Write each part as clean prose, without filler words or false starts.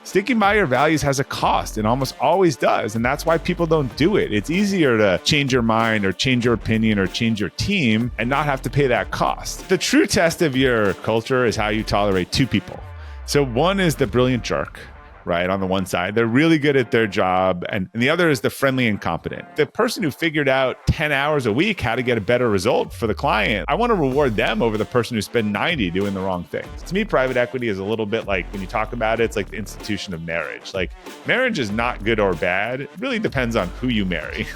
sticking by your values has a cost and almost always does. And that's why people don't do it. It's easier to change your mind or change your opinion or change your team and not have to pay that cost. The true test of your culture is how you tolerate two people. So one is the brilliant jerk, right? On the one side, they're really good at their job. And the other is the friendly and competent. The person who figured out 10 hours a week how to get a better result for the client, I want to reward them over the person who spent 90 doing the wrong things. To me, private equity is a little bit like, when you talk about it, it's like the institution of marriage. Like, marriage is not good or bad. It really depends on who you marry.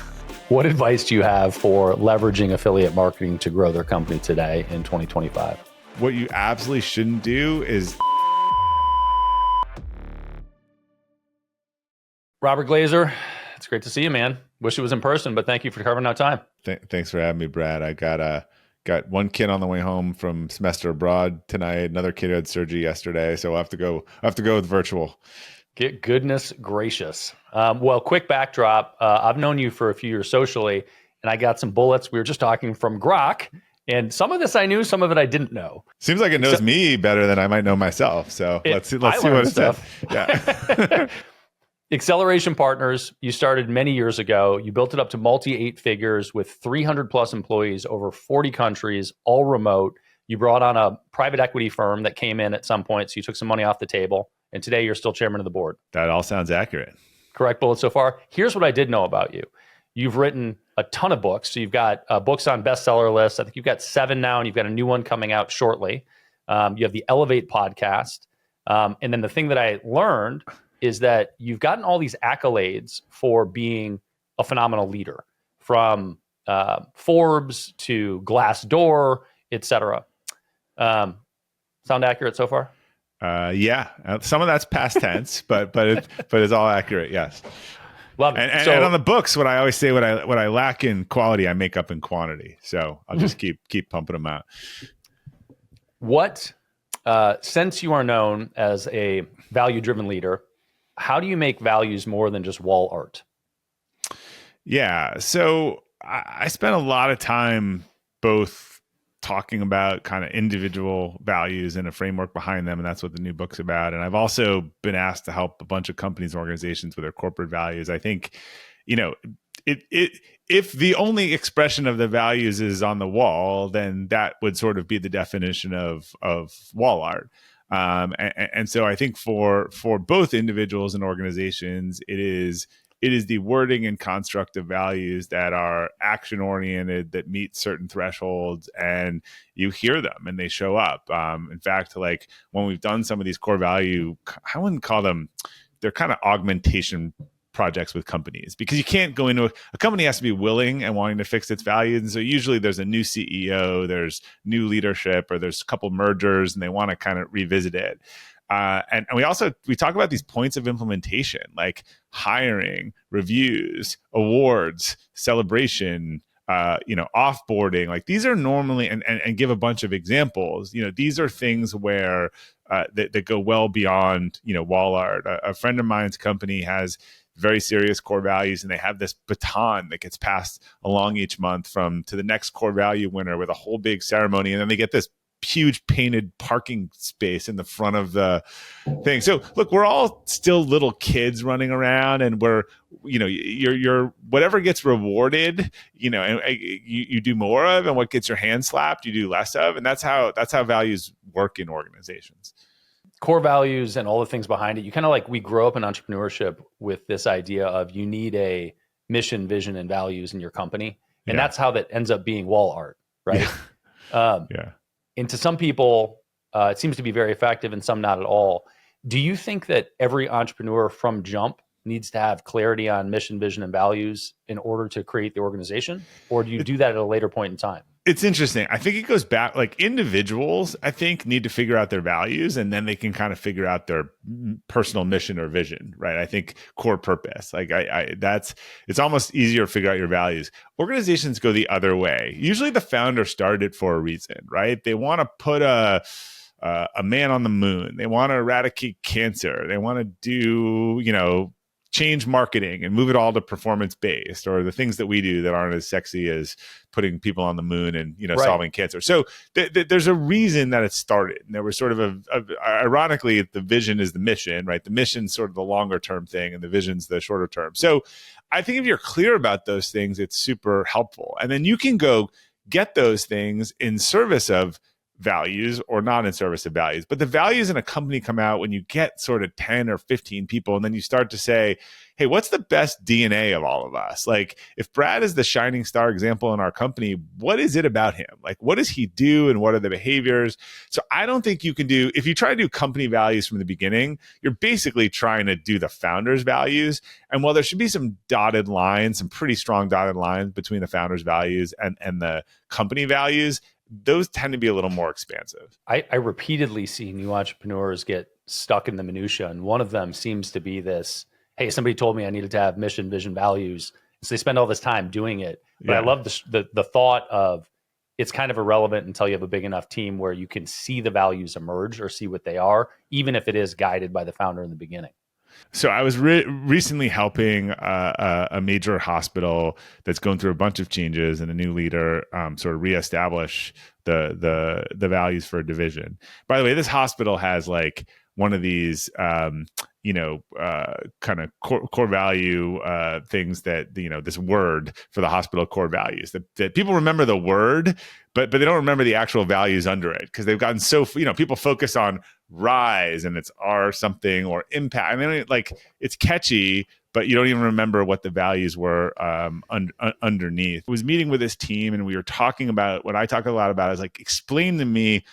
What advice do you have for leveraging affiliate marketing to grow their company today in 2025? What you absolutely shouldn't do is... Robert Glazer, it's great to see you, man. Wish it was in person, but thank you for carving out time. Thanks for having me, Brad. I got one kid on the way home from semester abroad tonight. Another kid had surgery yesterday, so I'll have to go with virtual. Goodness gracious. Well, quick backdrop. I've known you for a few years socially, and I got some bullets. We were just talking from Grok, and some of this I knew, some of it I didn't know. Seems like it knows me better than I might know myself. So let's see what it said. Yeah. Acceleration Partners, you started many years ago. You built it up to multi-8 figures with 300 plus employees over 40 countries, all remote. You brought on a private equity firm that came in at some point, so you took some money off the table. And today you're still chairman of the board. That all sounds accurate. Correct bullet so far. Here's what I did know about you. You've written a ton of books. So you've got books on bestseller lists. I think you've got 7 now, and you've got a new one coming out shortly. You have the Elevate podcast. And then the thing that I learned is that you've gotten all these accolades for being a phenomenal leader, from Forbes to Glassdoor, et cetera. Sound accurate so far? Yeah, some of that's past tense, but it's all accurate. Yes, love it. And on the books, what I always say, what I lack in quality, I make up in quantity. So I'll just keep pumping them out. What, since you are known as a value-driven leader, how do you make values more than just wall art? Yeah. So I spent a lot of time both talking about kind of individual values and a framework behind them. And that's what the new book's about. And I've also been asked to help a bunch of companies and organizations with their corporate values. I think, if the only expression of the values is on the wall, then that would sort of be the definition of wall art. And so I think for both individuals and organizations, it is the wording and construct of values that are action oriented, that meet certain thresholds, and you hear them and they show up. In fact, like when we've done some of these core value, I wouldn't call them, they're kind of augmentation projects with companies, because you can't go into a company has to be willing and wanting to fix its values. And so usually there's a new CEO, there's new leadership, or there's a couple mergers and they want to kind of revisit it. And we talk about these points of implementation, like hiring, reviews, awards, celebration, offboarding. Like these are normally, and give a bunch of examples. These are things where that go well beyond wall art. A friend of mine's company has very serious core values, and they have this baton that gets passed along each month to the next core value winner with a whole big ceremony, and then they get this huge painted parking space in the front of the thing. So look, we're all still little kids running around, and you're whatever gets rewarded, and you do more of, and what gets your hand slapped, you do less of. And that's how values work in organizations. Core values and all the things behind it. You kind of like, we grow up in entrepreneurship with this idea of you need a mission, vision, and values in your company. And that's how that ends up being wall art, right? Yeah. And to some people, it seems to be very effective, and some not at all. Do you think that every entrepreneur from jump needs to have clarity on mission, vision, and values in order to create the organization? Or do you do that at a later point in time? It's interesting. I think it goes back, like individuals, I think, need to figure out their values, and then they can kind of figure out their personal mission or vision, right? I think core purpose, like it's almost easier to figure out your values. Organizations go the other way. Usually the founder started it for a reason, right? They want to put a man on the moon. They want to eradicate cancer. They want to do, change marketing and move it all to performance based, or the things that we do that aren't as sexy as putting people on the moon and Right. solving cancer. So there's a reason that it started. And there was sort of ironically, the vision is the mission, right? The mission's sort of the longer term thing, and the vision's the shorter term. So I think if you're clear about those things, it's super helpful. And then you can go get those things in service of values or not in service of values. But the values in a company come out when you get sort of 10 or 15 people, and then you start to say, hey, what's the best DNA of all of us? Like, if Brad is the shining star example in our company, what is it about him? Like, what does he do and what are the behaviors? So I don't think you can do, if you try to do company values from the beginning, you're basically trying to do the founder's values. And while there should be some dotted lines, some pretty strong dotted lines between the founder's values and the company values, those tend to be a little more expansive. I repeatedly see new entrepreneurs get stuck in the minutia, and one of them seems to be this, hey, somebody told me I needed to have mission, vision, values. So they spend all this time doing it. But I love the thought of it's kind of irrelevant until you have a big enough team where you can see the values emerge or see what they are, even if it is guided by the founder in the beginning. So I was recently helping a major hospital that's going through a bunch of changes, and a new leader sort of reestablish the values for a division. By the way, this hospital has like one of these kind of core value things that, this word for the hospital, core values, that people remember the word, but they don't remember the actual values under it, because they've gotten so, people focus on rise and it's R something, or impact. I mean, like, it's catchy, but you don't even remember what the values were underneath. I was meeting with this team, and we were talking about what I talk a lot about is like, explain to me,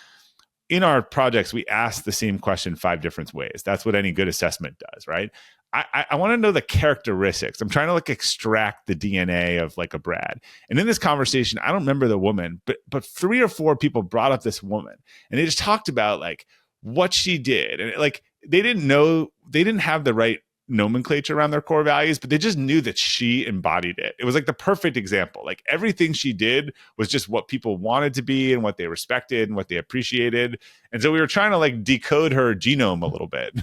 in our projects, we ask the same question 5 different ways. That's what any good assessment does, right? I want to know the characteristics. I'm trying to like extract the DNA of like a Brad. And in this conversation, I don't remember the woman, but 3 or 4 people brought up this woman, and they just talked about like what she did. And like, they didn't have the right nomenclature around their core values, but they just knew that she embodied it. It was like the perfect example. Like, everything she did was just what people wanted to be and what they respected and what they appreciated. And so we were trying to like decode her genome a little bit,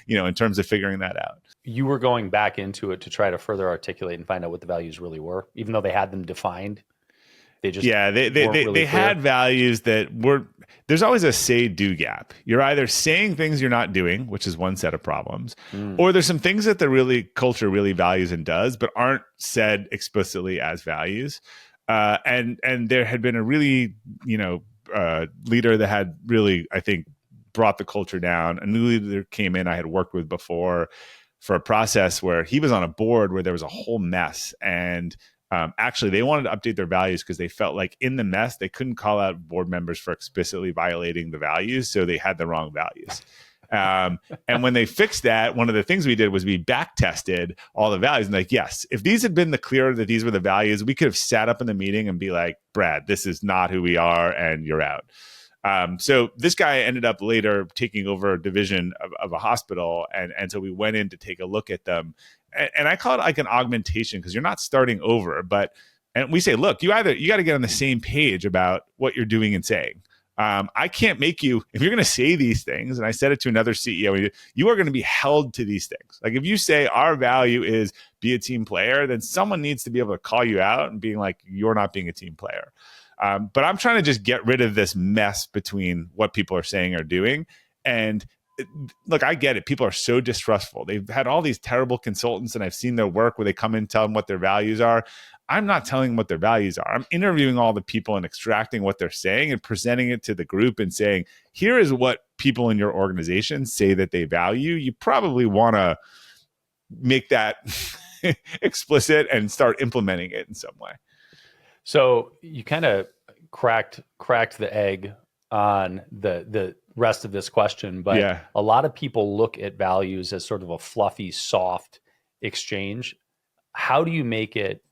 in terms of figuring that out. You were going back into it to try to further articulate and find out what the values really were, even though they had them defined. They just they had values that were, there's always a say-do gap. You're either saying things you're not doing, which is one set of problems, or there's some things that the culture really values and does, but aren't said explicitly as values. And there had been a really, leader that had really, I think, brought the culture down. A new leader came in I had worked with before for a process where he was on a board where there was a whole mess, and actually, they wanted to update their values because they felt like in the mess, they couldn't call out board members for explicitly violating the values. So they had the wrong values. And when they fixed that, one of the things we did was we back tested all the values. And like, yes, if these had been clear that these were the values, we could have sat up in the meeting and be like, Brad, this is not who we are, and you're out. So this guy ended up later taking over a division of a hospital. And so we went in to take a look at them. And I call it like an augmentation, because you're not starting over, and we say, look, you got to get on the same page about what you're doing and saying. I can't make you, if you're going to say these things, and I said it to another CEO, you are going to be held to these things. Like, if you say our value is be a team player, then someone needs to be able to call you out and being like, you're not being a team player. But I'm trying to just get rid of this mess between what people are saying or doing. And look, I get it. People are so distrustful. They've had all these terrible consultants, and I've seen their work where they come in and tell them what their values are. I'm not telling them what their values are. I'm interviewing all the people and extracting what they're saying and presenting it to the group and saying, here is what people in your organization say that they value. You probably want to make that explicit and start implementing it in some way. So you kind of cracked the egg on the rest of this question, but a lot of people look at values as sort of a fluffy, soft exchange. How do you make it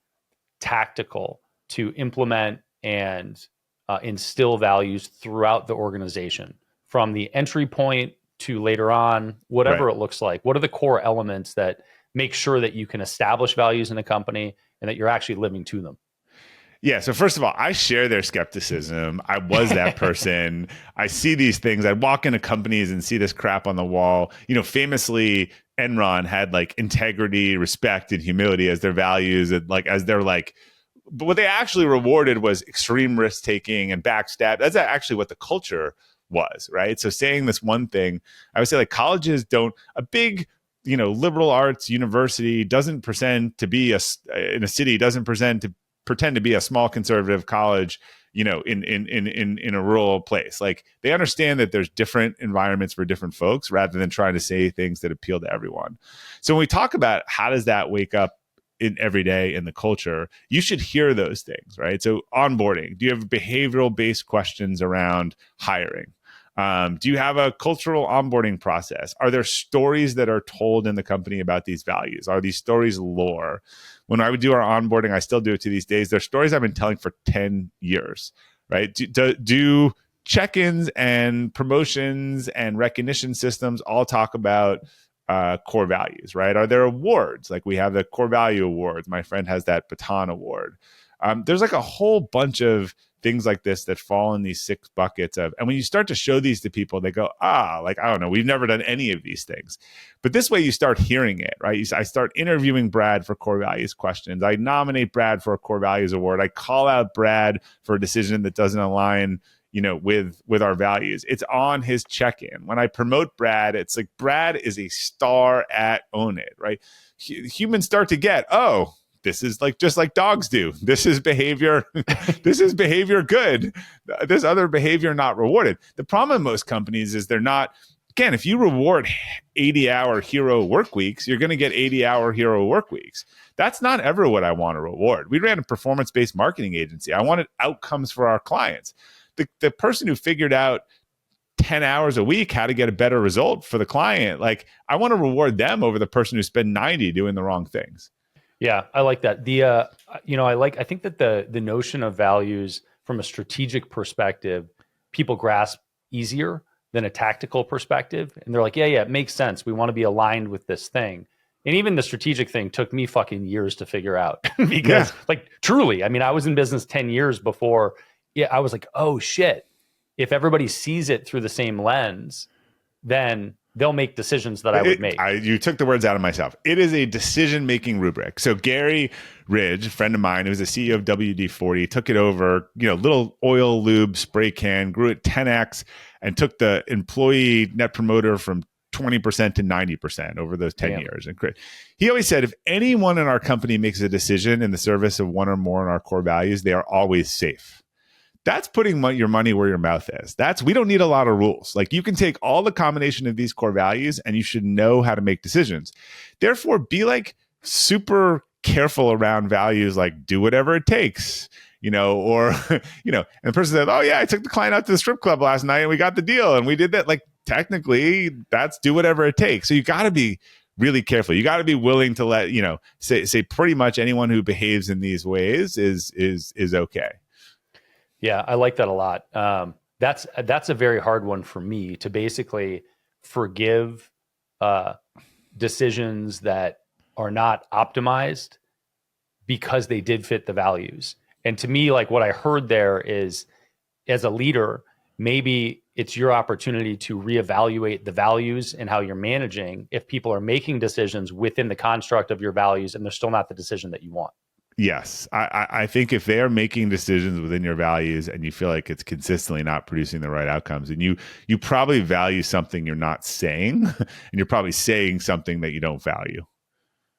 tactical to implement and instill values throughout the organization, from the entry point to later on, whatever it looks like? What are the core elements that make sure that you can establish values in a company and that you're actually living to them? Yeah. So first of all, I share their skepticism. I was that person. I see these things. I walk into companies and see this crap on the wall. Famously, Enron had like integrity, respect, and humility as their values, and like as their like. But what they actually rewarded was extreme risk taking and backstab. That's actually what the culture was, right? So saying this one thing, I would say like colleges don't a big liberal arts university doesn't pretend to be in a city doesn't pretend to be a small conservative college, in a rural place. Like they understand that there's different environments for different folks rather than trying to say things that appeal to everyone. So when we talk about how does that wake up in every day in the culture, you should hear those things, right? So onboarding, do you have behavioral based questions around hiring? Do you have a cultural onboarding process? Are there stories that are told in the company about these values? Are these stories lore? When I would do our onboarding, I still do it to these days. They're stories I've been telling for 10 years, right? Do check-ins and promotions and recognition systems all talk about core values, right? Are there awards? Like we have the core value awards. My friend has that baton award. There's like a whole bunch of things like this that fall in these 6 buckets of, and when you start to show these to people, they go, like, I don't know, we've never done any of these things. But this way you start hearing it, right? I start interviewing Brad for core values questions. I nominate Brad for a core values award. I call out Brad for a decision that doesn't align with our values. It's on his check-in. When I promote Brad, it's like Brad is a star at Own It, right? Humans start to get, this is like just like dogs do. This is behavior. This is behavior good. This other behavior not rewarded. The problem in most companies is they're not. Again, if you reward 80-hour hero work weeks, you're going to get 80-hour hero work weeks. That's not ever what I want to reward. We ran a performance-based marketing agency. I wanted outcomes for our clients. The person who figured out 10 hours a week how to get a better result for the client, like I want to reward them over the person who spent 90 doing the wrong things. Yeah, I like that. I think that the notion of values from a strategic perspective, people grasp easier than a tactical perspective. And they're like, yeah, it makes sense. We want to be aligned with this thing. And even the strategic thing took me fucking years to figure out because like truly, I mean, I was in business 10 years before. Yeah, I was like, oh shit. If everybody sees it through the same lens, then they'll make decisions that I would make. You took the words out of myself. It is a decision-making rubric. So Gary Ridge, a friend of mine, who was the CEO of WD-40, took it over, little oil lube spray can, grew it 10x, and took the employee net promoter from 20% to 90% over those 10 years. And he always said, if anyone in our company makes a decision in the service of one or more in our core values, they are always safe. That's putting your money where your mouth is. We don't need a lot of rules. Like you can take all the combination of these core values and you should know how to make decisions. Therefore, be like super careful around values like do whatever it takes, or, and the person said, oh yeah, I took the client out to the strip club last night and we got the deal and we did that. Like technically that's do whatever it takes. So you got to be really careful. You got to be willing to let, say pretty much anyone who behaves in these ways is okay. Yeah, I like that a lot. That's a very hard one for me to basically forgive decisions that are not optimized because they did fit the values. And to me, like what I heard there is, as a leader, maybe it's your opportunity to reevaluate the values and how you're managing if people are making decisions within the construct of your values and they're still not the decision that you want. Yes. I think if they are making decisions within your values and you feel like it's consistently not producing the right outcomes, and you probably value something you're not saying, and you're probably saying something that you don't value.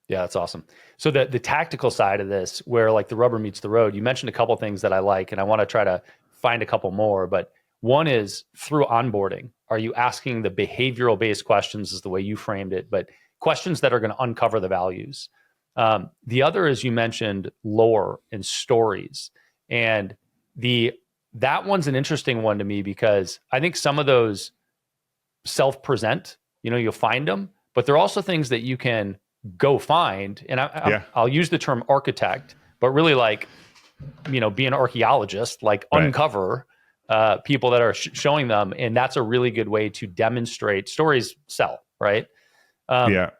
Yeah, that's awesome. So the tactical side of this, where like the rubber meets the road, you mentioned a couple of things that I like, and I want to try to find a couple more. But one is through onboarding. Are you asking the behavioral based questions is the way you framed it, but questions that are going to uncover the values? The other is you mentioned lore and stories, and that one's an interesting one to me because I think some of those self-present, you'll find them, but they're also things that you can go find. And I'll use the term architect, but really like, be an archaeologist, like uncover people that are showing them. And that's a really good way to demonstrate stories sell, right? And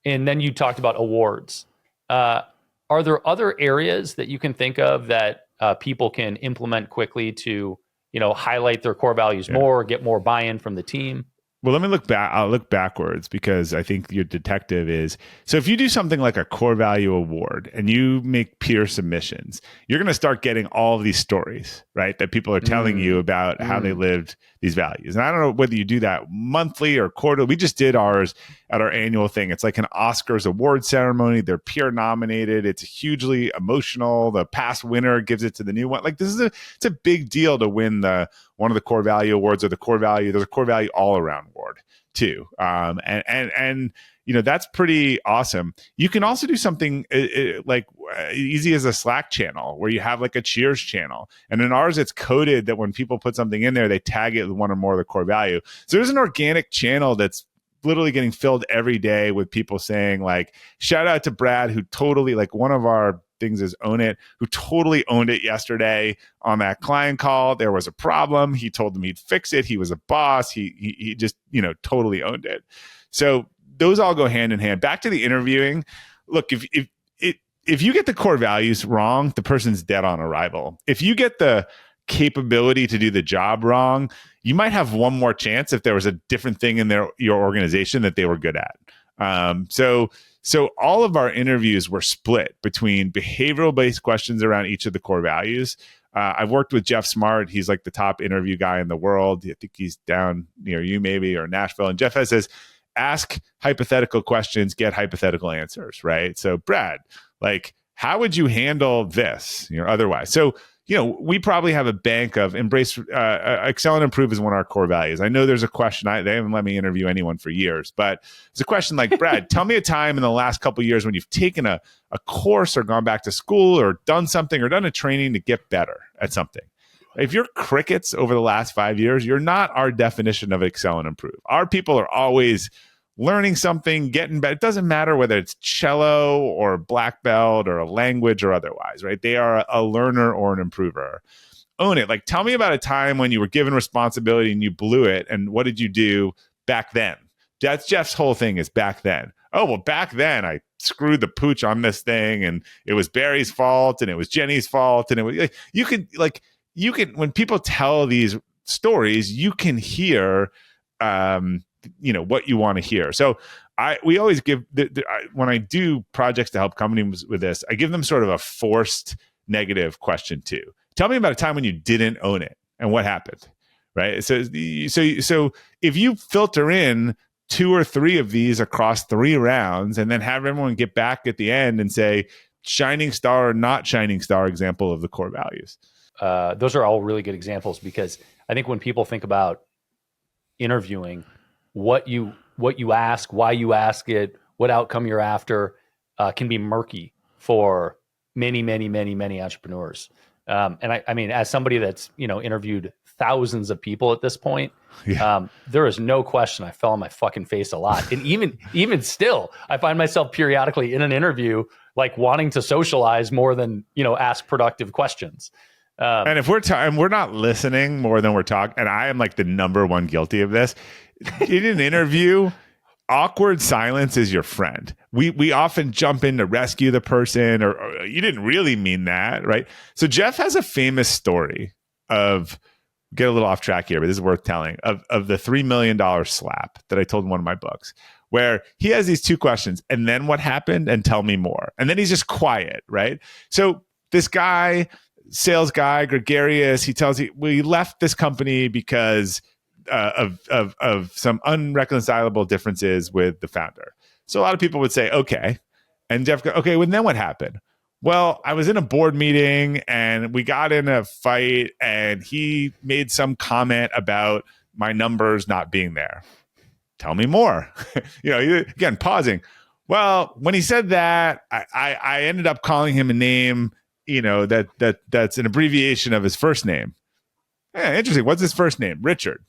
then you talked about awards. Are there other areas that you can think of that people can implement quickly to, highlight their core values more, get more buy-in from the team? Well, let me look back. I'll look backwards because I think your detective is. So if you do something like a core value award and you make peer submissions, you're going to start getting all of these stories, right? That people are telling you about how they lived these values. And I don't know whether you do that monthly or quarterly. We just did ours at our annual thing. It's like an Oscars award ceremony. They're peer nominated. It's hugely emotional. The past winner gives it to the new one. Like it's a big deal to win one of the core value awards or the core value. There's a core value all around award too. And that's pretty awesome. You can also do something like easy as a Slack channel where you have like a cheers channel. And in ours, it's coded that when people put something in there, they tag it with one or more of the core value. So there's an organic channel that's literally getting filled every day with people saying like, shout out to Brad, who totally, like, one of our things is Own It, who totally owned it yesterday on that client call. There was a problem. He told them he'd fix it. He was a boss. He just, totally owned it. So those all go hand in hand. Back to the interviewing. Look, if you get the core values wrong, the person's dead on arrival. If you get the capability to do the job wrong, you might have one more chance if there was a different thing in your organization that they were good at. So all of our interviews were split between behavioral-based questions around each of the core values. I've worked with Jeff Smart. He's like the top interview guy in the world. I think he's down near you maybe, or Nashville. And Jeff says, ask hypothetical questions, get hypothetical answers, right? So Brad, like, how would you handle this, otherwise? So, we probably have a bank of excel and improve is one of our core values. I know there's a question. They haven't let me interview anyone for years, but it's a question like, Brad, tell me a time in the last couple of years when you've taken a course or gone back to school or done something or done a training to get better at something. If you're crickets over the last 5 years, you're not our definition of excel and improve. Our people are always learning something, getting better. It doesn't matter whether it's cello or black belt or a language or otherwise, right? They are a learner or an improver. Own it. Like, tell me about a time when you were given responsibility and you blew it, and what did you do back then? That's Jeff's whole thing, is back then. Oh, well, back then I screwed the pooch on this thing, and it was Barry's fault, and it was Jenny's fault, and it was like, you can when people tell these stories, you can hear what you want to hear. So we always give when I do projects to help companies with this, I give them sort of a forced negative question too. Tell me about a time when you didn't own it and what happened, right? So if you filter in 2 or 3 of these across 3 rounds and then have everyone get back at the end and say shining star or not shining star example of the core values. Those are all really good examples, because I think when people think about interviewing, what you ask, why you ask it, what outcome you're after, can be murky for many entrepreneurs. And I mean, as somebody that's interviewed thousands of people at this point, there is no question I fell on my fucking face a lot. And even still, I find myself periodically in an interview like wanting to socialize more than ask productive questions. And if we're not listening more than we're talking, and I am like the number one guilty of this. In an interview, awkward silence is your friend. We often jump in to rescue the person, or you didn't really mean that, right? So Jeff has a famous story of, get a little off track here, but this is worth telling, of the $3 million slap that I told in one of my books, where he has these 2 questions, and then what happened, and tell me more. And then he's just quiet, right? So this guy, sales guy, gregarious, he left this company because of some unreconcilable differences with the founder. So a lot of people would say, okay. And Jeff goes, okay, well, then what happened? Well, I was in a board meeting and we got in a fight and he made some comment about my numbers not being there. Tell me more. Again, pausing. Well, when he said that, I ended up calling him a name, that's an abbreviation of his first name. Yeah, interesting. What's his first name? Richard.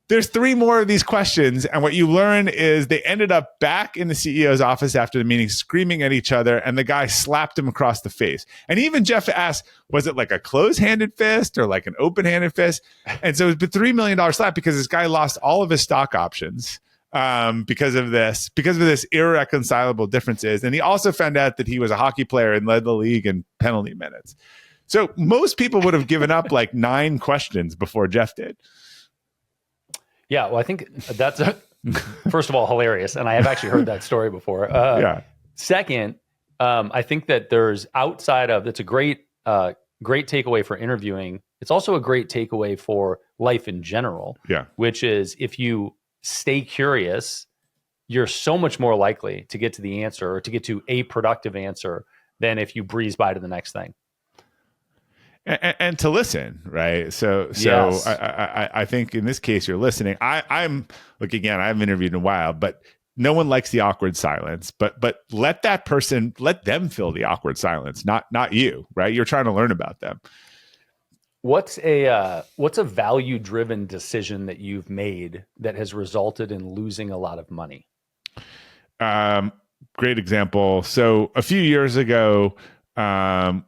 There's 3 more of these questions, and what you learn is they ended up back in the CEO's office after the meeting, screaming at each other, and the guy slapped him across the face. And even Jeff asked, was it like a closed-handed fist or like an open-handed fist? And so it was a $3 million slap because this guy lost all of his stock options. because of this irreconcilable differences. And he also found out that he was a hockey player and led the league in penalty minutes. So most people would have given up like 9 questions before Jeff did. Yeah, well, I think that's first of all hilarious, and I have actually heard that story before. Yeah. Second, I think that there's outside of that's a great takeaway for interviewing. It's also a great takeaway for life in general. Yeah. Which is if you stay curious, you're so much more likely to get to the answer or to get to a productive answer than if you breeze by to the next thing. And to listen, right? So yes. I think in this case you're listening. I'm look again. I haven't interviewed in a while, but no one likes the awkward silence. But let them fill the awkward silence, not you, right? You're trying to learn about them. What's a value-driven decision that you've made that has resulted in losing a lot of money? Great example. So a few years ago,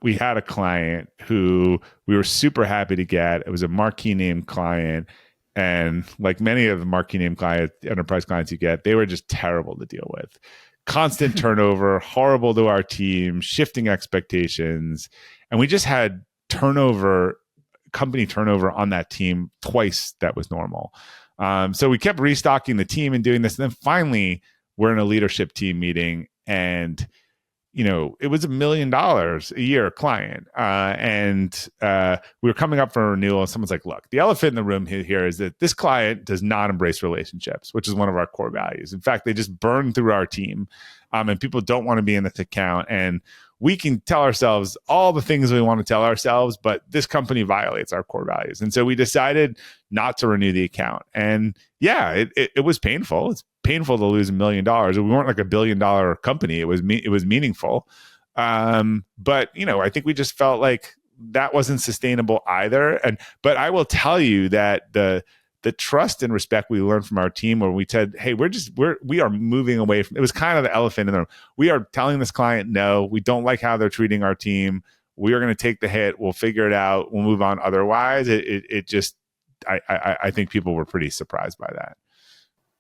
we had a client who we were super happy to get. It was a marquee name client. And like many of the marquee name clients, enterprise clients you get, they were just terrible to deal with. Constant turnover, horrible to our team, shifting expectations. And we just had company turnover on that team twice that was normal. So we kept restocking the team and doing this. And then finally, we're in a leadership team meeting and it was $1 million a year client. And we were coming up for a renewal. And someone's like, look, the elephant in the room here is that this client does not embrace relationships, which is one of our core values. In fact, they just burn through our team. And people don't want to be in this account. And we can tell ourselves all the things we want to tell ourselves, but this company violates our core values. And so we decided not to renew the account. And yeah, it was painful. It's painful to lose $1 million. We weren't like $1 billion company. It was meaningful. But I think we just felt like that wasn't sustainable either. But I will tell you that the trust and respect we learned from our team, where we said, hey, we are moving away from, it was kind of the elephant in the room. We are telling this client, no, we don't like how they're treating our team. We are going to take the hit. We'll figure it out. We'll move on. Otherwise, I think people were pretty surprised by that.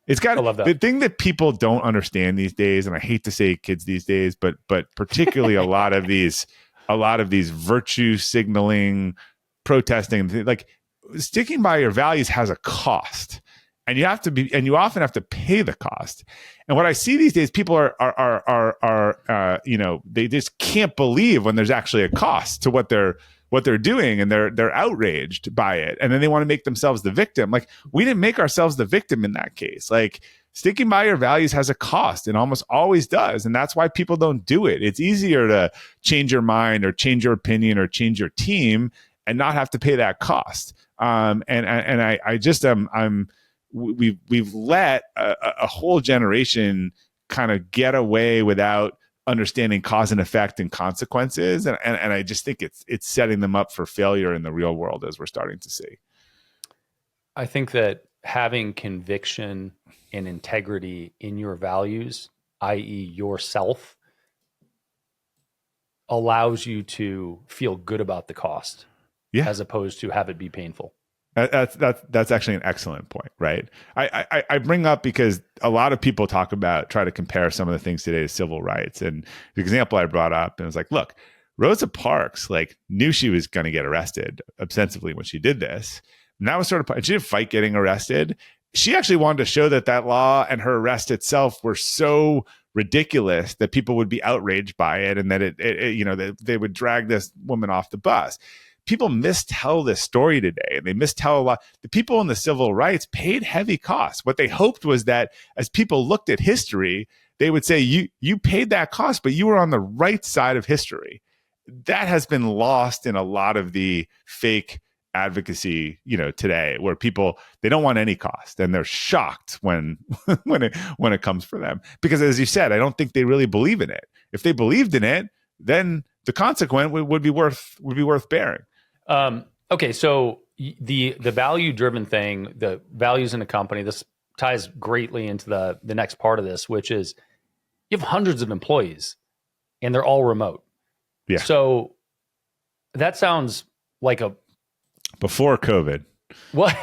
It's got the thing that people don't understand these days, and I hate to say kids these days, but particularly a lot of these virtue signaling, protesting, like sticking by your values has a cost, and you often have to pay the cost. And what I see these days, people are they just can't believe when there's actually a cost to what they're doing, and they're outraged by it, and then they want to make themselves the victim. Like, we didn't make ourselves the victim in that case. Like, sticking by your values has a cost, and almost always does, and that's why people don't do it. It's easier to change your mind or change your opinion or change your team and not have to pay that cost. We've let a whole generation kind of get away without understanding cause and effect and consequences, and I just think it's setting them up for failure in the real world, as we're starting to see. I think that having conviction and integrity in your values, i.e. yourself, allows you to feel good about the cost, as opposed to have it be painful. That's actually an excellent point, right? I bring up because a lot of people try to compare some of the things today to civil rights. And the example I brought up, and it was like, look, Rosa Parks knew she was going to get arrested ostensibly when she did this. And that was sort of, she didn't fight getting arrested. She actually wanted to show that law and her arrest itself were so ridiculous that people would be outraged by it, and that that they would drag this woman off the bus. People mistell this story today, and they mistell a lot. The people in the civil rights paid heavy costs. What they hoped was that as people looked at history, they would say, you paid that cost, but you were on the right side of history. That has been lost in a lot of the fake advocacy, today, where people, they don't want any cost, and they're shocked when it comes for them. Because as you said, I don't think they really believe in it. If they believed in it, then the consequence would be worth bearing. Okay, so the value driven thing, the values in a company, this ties greatly into the next part of this, which is you have hundreds of employees and they're all remote. Yeah. So that sounds like before COVID. Well,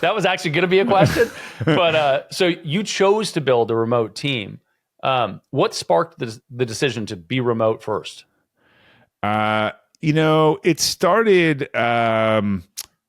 that was actually going to be a question. But so you chose to build a remote team. What sparked the decision to be remote first? It started.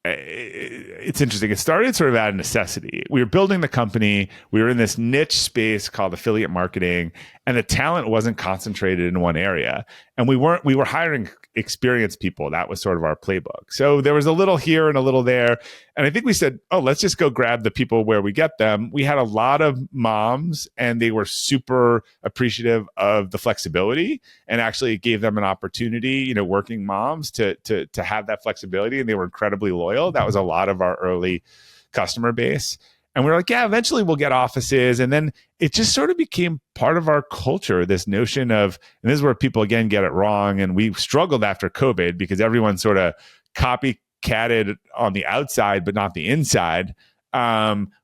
It's interesting. It started sort of out of necessity. We were building the company. We were in this niche space called affiliate marketing, and the talent wasn't concentrated in one area. And we were hiring experienced people. That was sort of our playbook. So there was a little here and a little there. And I think we said, oh, let's just go grab the people where we get them. We had a lot of moms, and they were super appreciative of the flexibility, and actually gave them an opportunity, working moms to have that flexibility. And they were incredibly loyal. That was a lot of our early customer base. And we were like, yeah, eventually we'll get offices. And then it just sort of became part of our culture, this notion of, and this is where people again get it wrong. And we struggled after COVID because everyone sort of copycatted on the outside, but not the inside.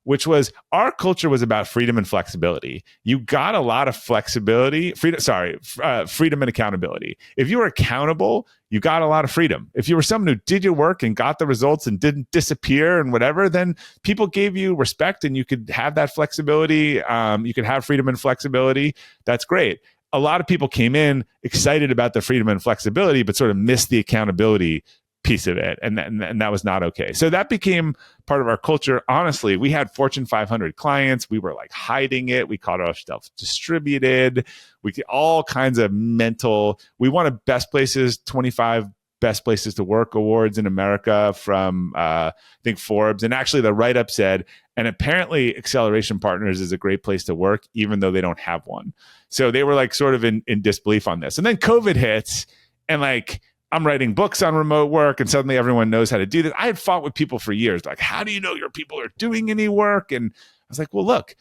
Which was, our culture was about freedom and flexibility. You got a lot of flexibility, freedom and accountability. If you were accountable, you got a lot of freedom. If you were someone who did your work and got the results and didn't disappear and whatever, then people gave you respect, and you could have that flexibility. You could have freedom and flexibility. That's great. A lot of people came in excited about the freedom and flexibility, but sort of missed the accountability piece of it. And that was not okay. So that became part of our culture. Honestly, we had Fortune 500 clients. We were like hiding it. We called ourselves distributed. We get all kinds of we won a best places, 25 best places to work awards in America from, I think, Forbes. And actually the write-up said, and apparently Acceleration Partners is a great place to work, even though they don't have one. So they were like sort of in disbelief on this. And then COVID hits, and like, I'm writing books on remote work, and suddenly everyone knows how to do this. I had fought with people for years. Like, how do you know your people are doing any work? And I was like, well, look,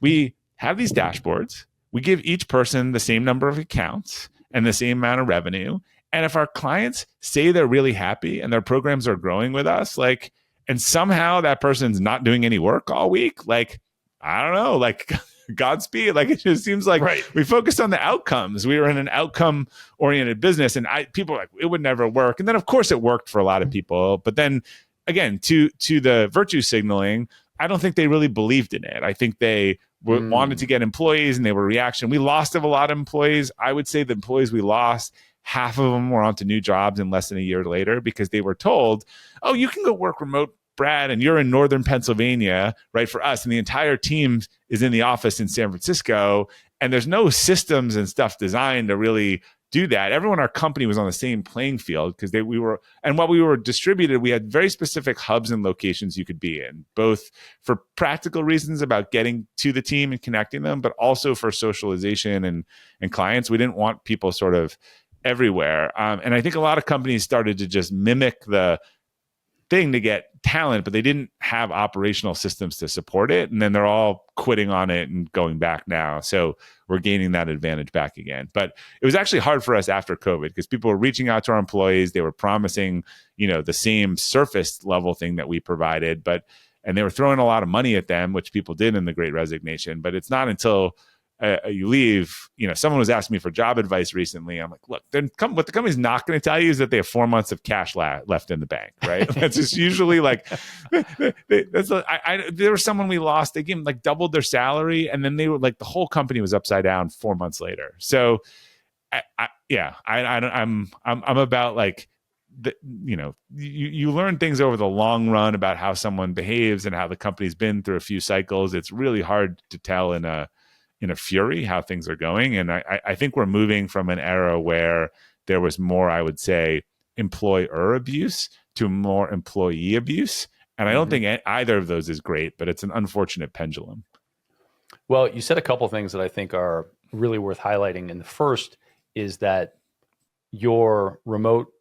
we have these dashboards. We give each person the same number of accounts and the same amount of revenue. And if our clients say they're really happy and their programs are growing with us, like, and somehow that person's not doing any work all week, like, I don't know, like, Godspeed. Like, it just seems like we focused on the outcomes. We were in an outcome oriented business, and people were like, it would never work. And then of course it worked for a lot of people. But then again, to the virtue signaling, I don't think they really believed in it. I think they wanted to get employees, and they were reaction. We lost a lot of employees. I would say the employees we lost, half of them were onto new jobs in less than a year later, because they were told, oh, you can go work remote, Brad, and you're in Northern Pennsylvania, right, for us. And the entire team is in the office in San Francisco, and there's no systems and stuff designed to really do that. Everyone in our company was on the same playing field, because while we were distributed, we had very specific hubs and locations you could be in, both for practical reasons about getting to the team and connecting them, but also for socialization and clients. We didn't want people sort of everywhere. And I think a lot of companies started to just mimic the thing to get talent, but they didn't have operational systems to support it. And then they're all quitting on it and going back now. So we're gaining that advantage back again. But it was actually hard for us after COVID, because people were reaching out to our employees. They were promising, the same surface level thing that we provided, and they were throwing a lot of money at them, which people did in the Great Resignation. But it's not until you leave, someone was asking me for job advice recently. I'm like, look, what the company's not going to tell you is that they have 4 months of cash left in the bank, right? That's just usually like, there was someone we lost. They gave them like doubled their salary, and then they were like, the whole company was upside down 4 months later. So, I'm about like, you learn things over the long run about how someone behaves and how the company's been through a few cycles. It's really hard to tell in a fury how things are going. And I think we're moving from an era where there was more, I would say, employer abuse to more employee abuse. And I don't think either of those is great, but it's an unfortunate pendulum. Well, you said a couple of things that I think are really worth highlighting. And the first is that your remote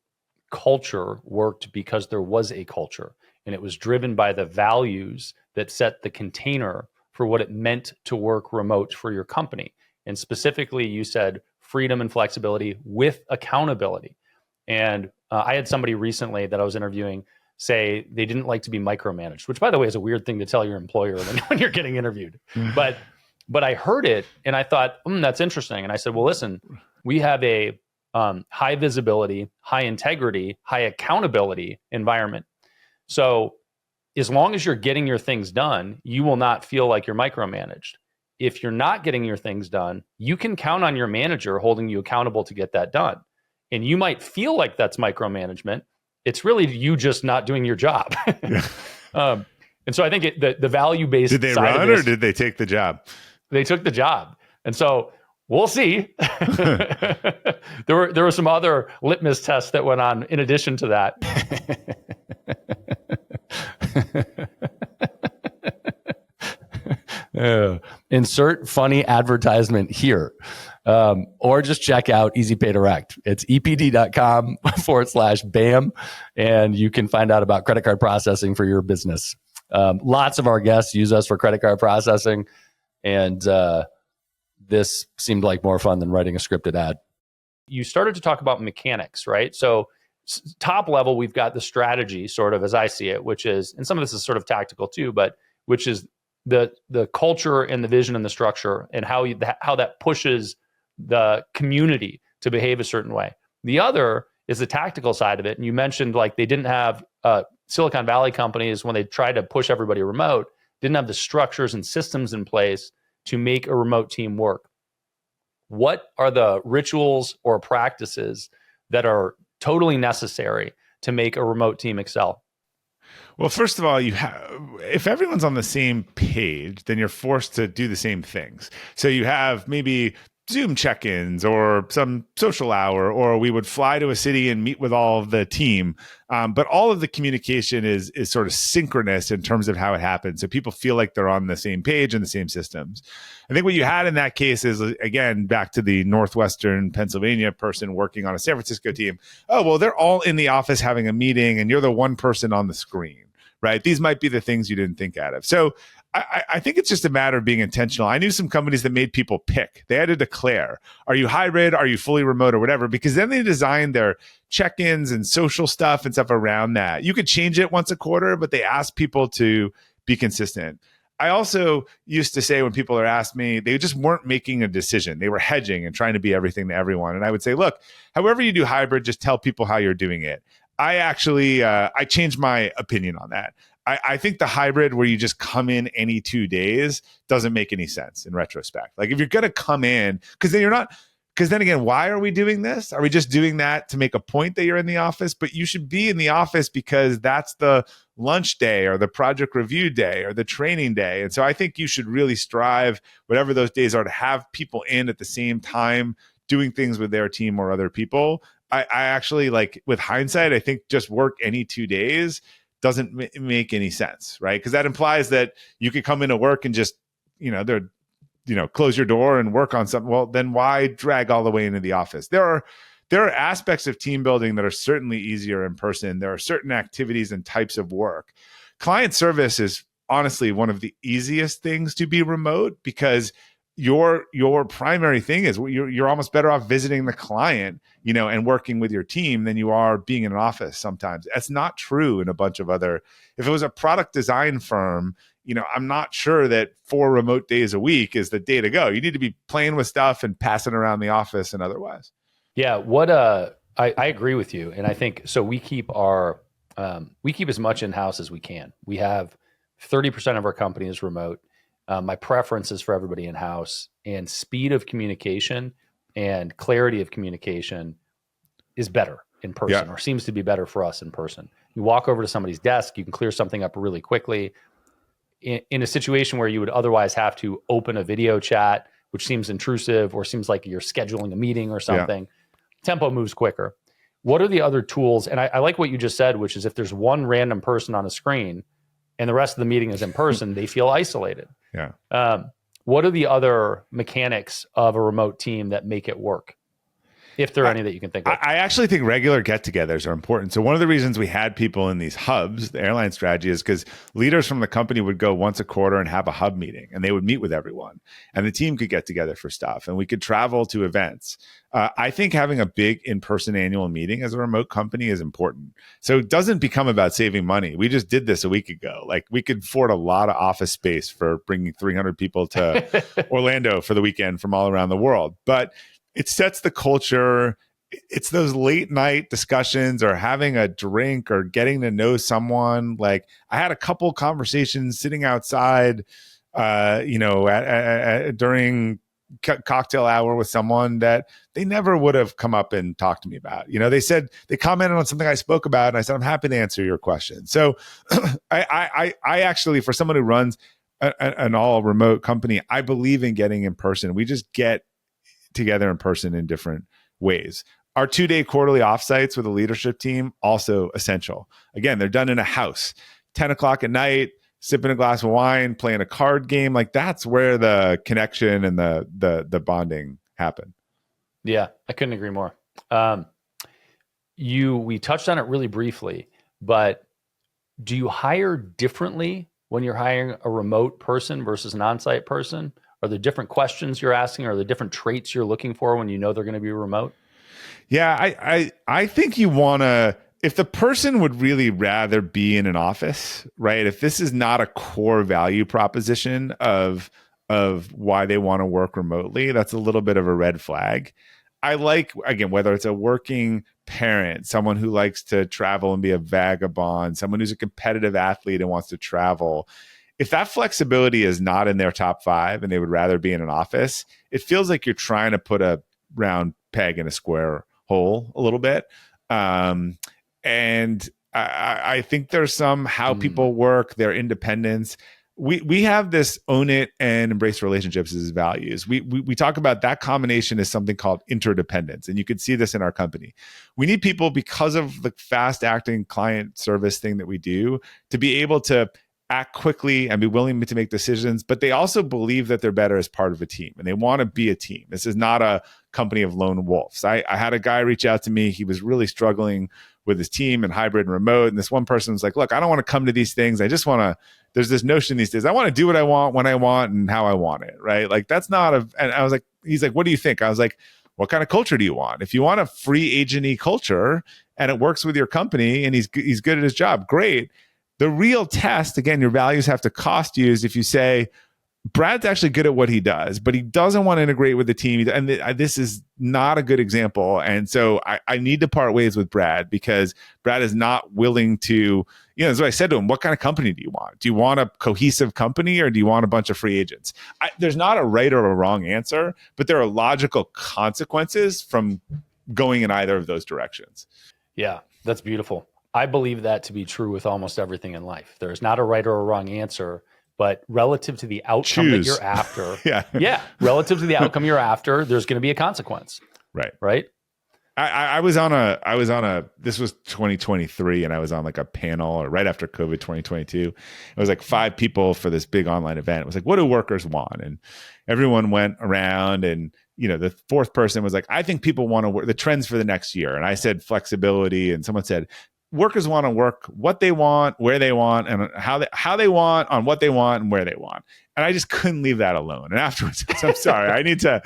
culture worked because there was a culture, and it was driven by the values that set the container for what it meant to work remote for your company. And specifically, you said freedom and flexibility with accountability. And I had somebody recently that I was interviewing say they didn't like to be micromanaged, which, by the way, is a weird thing to tell your employer when you're getting interviewed. But I heard it and I thought, that's interesting. And I said, well, listen, we have a high visibility, high integrity, high accountability environment. So as long as you're getting your things done, you will not feel like you're micromanaged. If you're not getting your things done, you can count on your manager holding you accountable to get that done. And you might feel like that's micromanagement. It's really you just not doing your job. And so I think the value-based Did they side run of this, or did they take the job? They took the job. And so we'll see. There were some other litmus tests that went on in addition to that. Insert funny advertisement here. Or just check out Easy Pay Direct. It's epd.com/BAM, and you can find out about credit card processing for your business. Lots of our guests use us for credit card processing, and this seemed like more fun than writing a scripted ad. You started to talk about mechanics, right? So top level, we've got the strategy, sort of as I see it, which is, and some of this is sort of tactical too, but which is the culture and the vision and the structure and how that pushes the community to behave a certain way. The other is the tactical side of it. And you mentioned like they didn't have Silicon Valley companies, when they tried to push everybody remote, didn't have the structures and systems in place to make a remote team work. What are the rituals or practices that are totally necessary to make a remote team excel? Well, first of all, if everyone's on the same page, then you're forced to do the same things. So you have maybe Zoom check-ins or some social hour, or we would fly to a city and meet with all of the team. But all of the communication is sort of synchronous in terms of how it happens. So people feel like they're on the same page and the same systems. I think what you had in that case is, again, back to the Northwestern Pennsylvania person working on a San Francisco team. Oh, well, they're all in the office having a meeting and you're the one person on the screen, right? These might be the things you didn't think out of. So I think it's just a matter of being intentional. I knew some companies that made people pick. They had to declare, are you hybrid? Are you fully remote or whatever? Because then they designed their check-ins and social stuff and stuff around that. You could change it once a quarter, but they asked people to be consistent. I also used to say when people are asked me, they just weren't making a decision. They were hedging and trying to be everything to everyone. And I would say, look, however you do hybrid, just tell people how you're doing it. I actually, I changed my opinion on that. I think the hybrid where you just come in any 2 days doesn't make any sense in retrospect. Like if you're going to come in, because then again, why are we doing this? Are we just doing that to make a point that you're in the office? But you should be in the office because that's the lunch day or the project review day or the training day. And so I think you should really strive, whatever those days are, to have people in at the same time doing things with their team or other people. I actually, like, with hindsight, I think just work any 2 days doesn't make any sense, right? Because that implies that you could come into work and just, close your door and work on something. Well, then why drag all the way into the office? There are aspects of team building that are certainly easier in person. There are certain activities and types of work. Client service is honestly one of the easiest things to be remote because your primary thing is you're almost better off visiting the client, and working with your team than you are being in an office sometimes. That's not true in a bunch of other. If it was a product design firm, I'm not sure that 4 remote days a week is the day to go. You need to be playing with stuff and passing around the office and otherwise. Yeah, I agree with you, and I think so. We keep as much in-house as we can. We have 30% of our company is remote. My preference is for everybody in-house, and speed of communication and clarity of communication is better in person, or seems to be better for us in person. You walk over to somebody's desk, you can clear something up really quickly. In a situation where you would otherwise have to open a video chat, which seems intrusive or seems like you're scheduling a meeting or something, tempo moves quicker. What are the other tools? And I like what you just said, which is if there's one random person on a screen and the rest of the meeting is in person, they feel isolated. Yeah. What are the other mechanics of a remote team that make it work? If there are any that you can think of. I actually think regular get-togethers are important. So one of the reasons we had people in these hubs, the airline strategy, is because leaders from the company would go once a quarter and have a hub meeting, and they would meet with everyone, and the team could get together for stuff, and we could travel to events. I think having a big in-person annual meeting as a remote company is important. So it doesn't become about saving money. We just did this a week ago. Like, we could afford a lot of office space for bringing 300 people to Orlando for the weekend from all around the world. But it sets the culture. it's those late night discussions or having a drink or getting to know someone. Like I had a couple conversations sitting outside, during cocktail hour with someone that they never would have come up and talked to me about. They said they commented on something I spoke about, and I said I'm happy to answer your question. So, I actually, for someone who runs an all remote company, I believe in getting in person. We just get together in person in different ways. Our 2-day quarterly offsites with a leadership team, also essential. Again, they're done in a house, 10 o'clock at night, sipping a glass of wine, playing a card game. Like that's where the connection and the bonding happen. Yeah, I couldn't agree more. We touched on it really briefly, but do you hire differently when you're hiring a remote person versus an on-site person? Are there different questions you're asking? Are there different traits you're looking for when you know they're going to be remote? Yeah, I think you want to, if the person would really rather be in an office, right? If this is not a core value proposition of why they want to work remotely, that's a little bit of a red flag. I like, again, whether it's a working parent, someone who likes to travel and be a vagabond, someone who's a competitive athlete and wants to travel. If that flexibility is not in their top 5 and they would rather be in an office, it feels like you're trying to put a round peg in a square hole a little bit. And I think there's some how people work, their independence. We have this own it and embrace relationships as values. We talk about that combination as something called interdependence. And you can see this in our company. We need people, because of the fast acting client service thing that we do, to be able to act quickly and be willing to make decisions, but they also believe that they're better as part of a team and they want to be a team. This is not a company of lone wolves. I had a guy reach out to me. He was really struggling with his team and hybrid and remote. And this one person was like, look, I don't want to come to these things. I just want to, there's this notion these days, I want to do what I want, when I want, and how I want it. Right. Like that's not and I was like, he's like, what do you think? I was like, what kind of culture do you want? If you want a free agent-y culture and it works with your company and he's good at his job, great. The real test, again, your values have to cost you, is if you say, Brad's actually good at what he does, but he doesn't want to integrate with the team. And this is not a good example. And so I need to part ways with Brad because Brad is not willing to, that's what I said to him. What kind of company do you want? Do you want a cohesive company or do you want a bunch of free agents? There's not a right or a wrong answer, but there are logical consequences from going in either of those directions. Yeah, that's beautiful. I believe that to be true with almost everything in life. There's not a right or a wrong answer, but relative to the outcome that you're after, relative to the outcome you're after, there's going to be a consequence. Right. I was on this was 2023 and I was on like a panel, or right after COVID 2022. It was like 5 people for this big online event. It was like, what do workers want? And everyone went around and, the 4th person was like, I think people want to work the trends for the next year. And I said flexibility. And someone said, workers want to work what they want, where they want, and how they want, on what they want and where they want. And I just couldn't leave that alone. And afterwards, I'm sorry, I need to,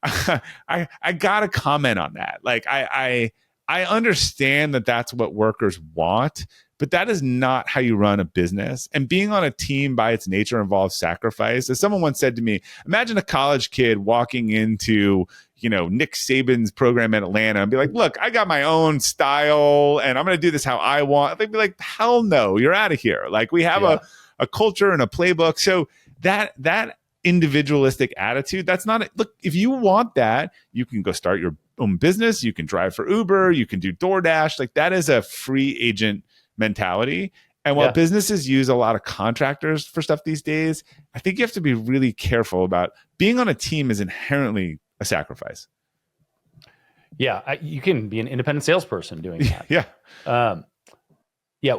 I got to comment on that. Like I understand that that's what workers want, but that is not how you run a business. And being on a team by its nature involves sacrifice. As someone once said to me, imagine a college kid walking into, Nick Saban's program in Atlanta and be like, look, I got my own style and I'm going to do this how I want. They'd be like, hell no, you're out of here. Like we have a culture and a playbook. So that individualistic attitude, that's not it. Look, if you want that, you can go start your own business. You can drive for Uber. You can do DoorDash. Like that is a free agent mentality. And while businesses use a lot of contractors for stuff these days, I think you have to be really careful about being on a team is inherently a sacrifice. Yeah. You can be an independent salesperson doing that.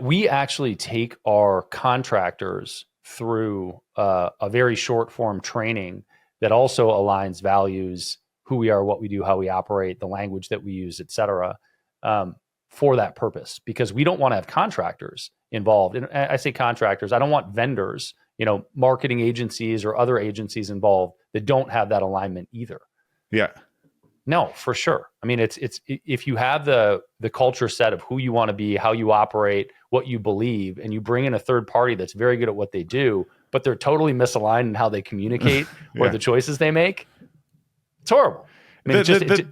We actually take our contractors through a very short form training that also aligns values, who we are, what we do, how we operate, the language that we use, et cetera, for that purpose, because we don't want to have contractors involved. And I say contractors, I don't want vendors, marketing agencies or other agencies involved that don't have that alignment either. Yeah. No, for sure. I mean, it's if you have the culture set of who you want to be, how you operate, what you believe, and you bring in a third party that's very good at what they do, but they're totally misaligned in how they communicate or the choices they make, it's horrible. I mean,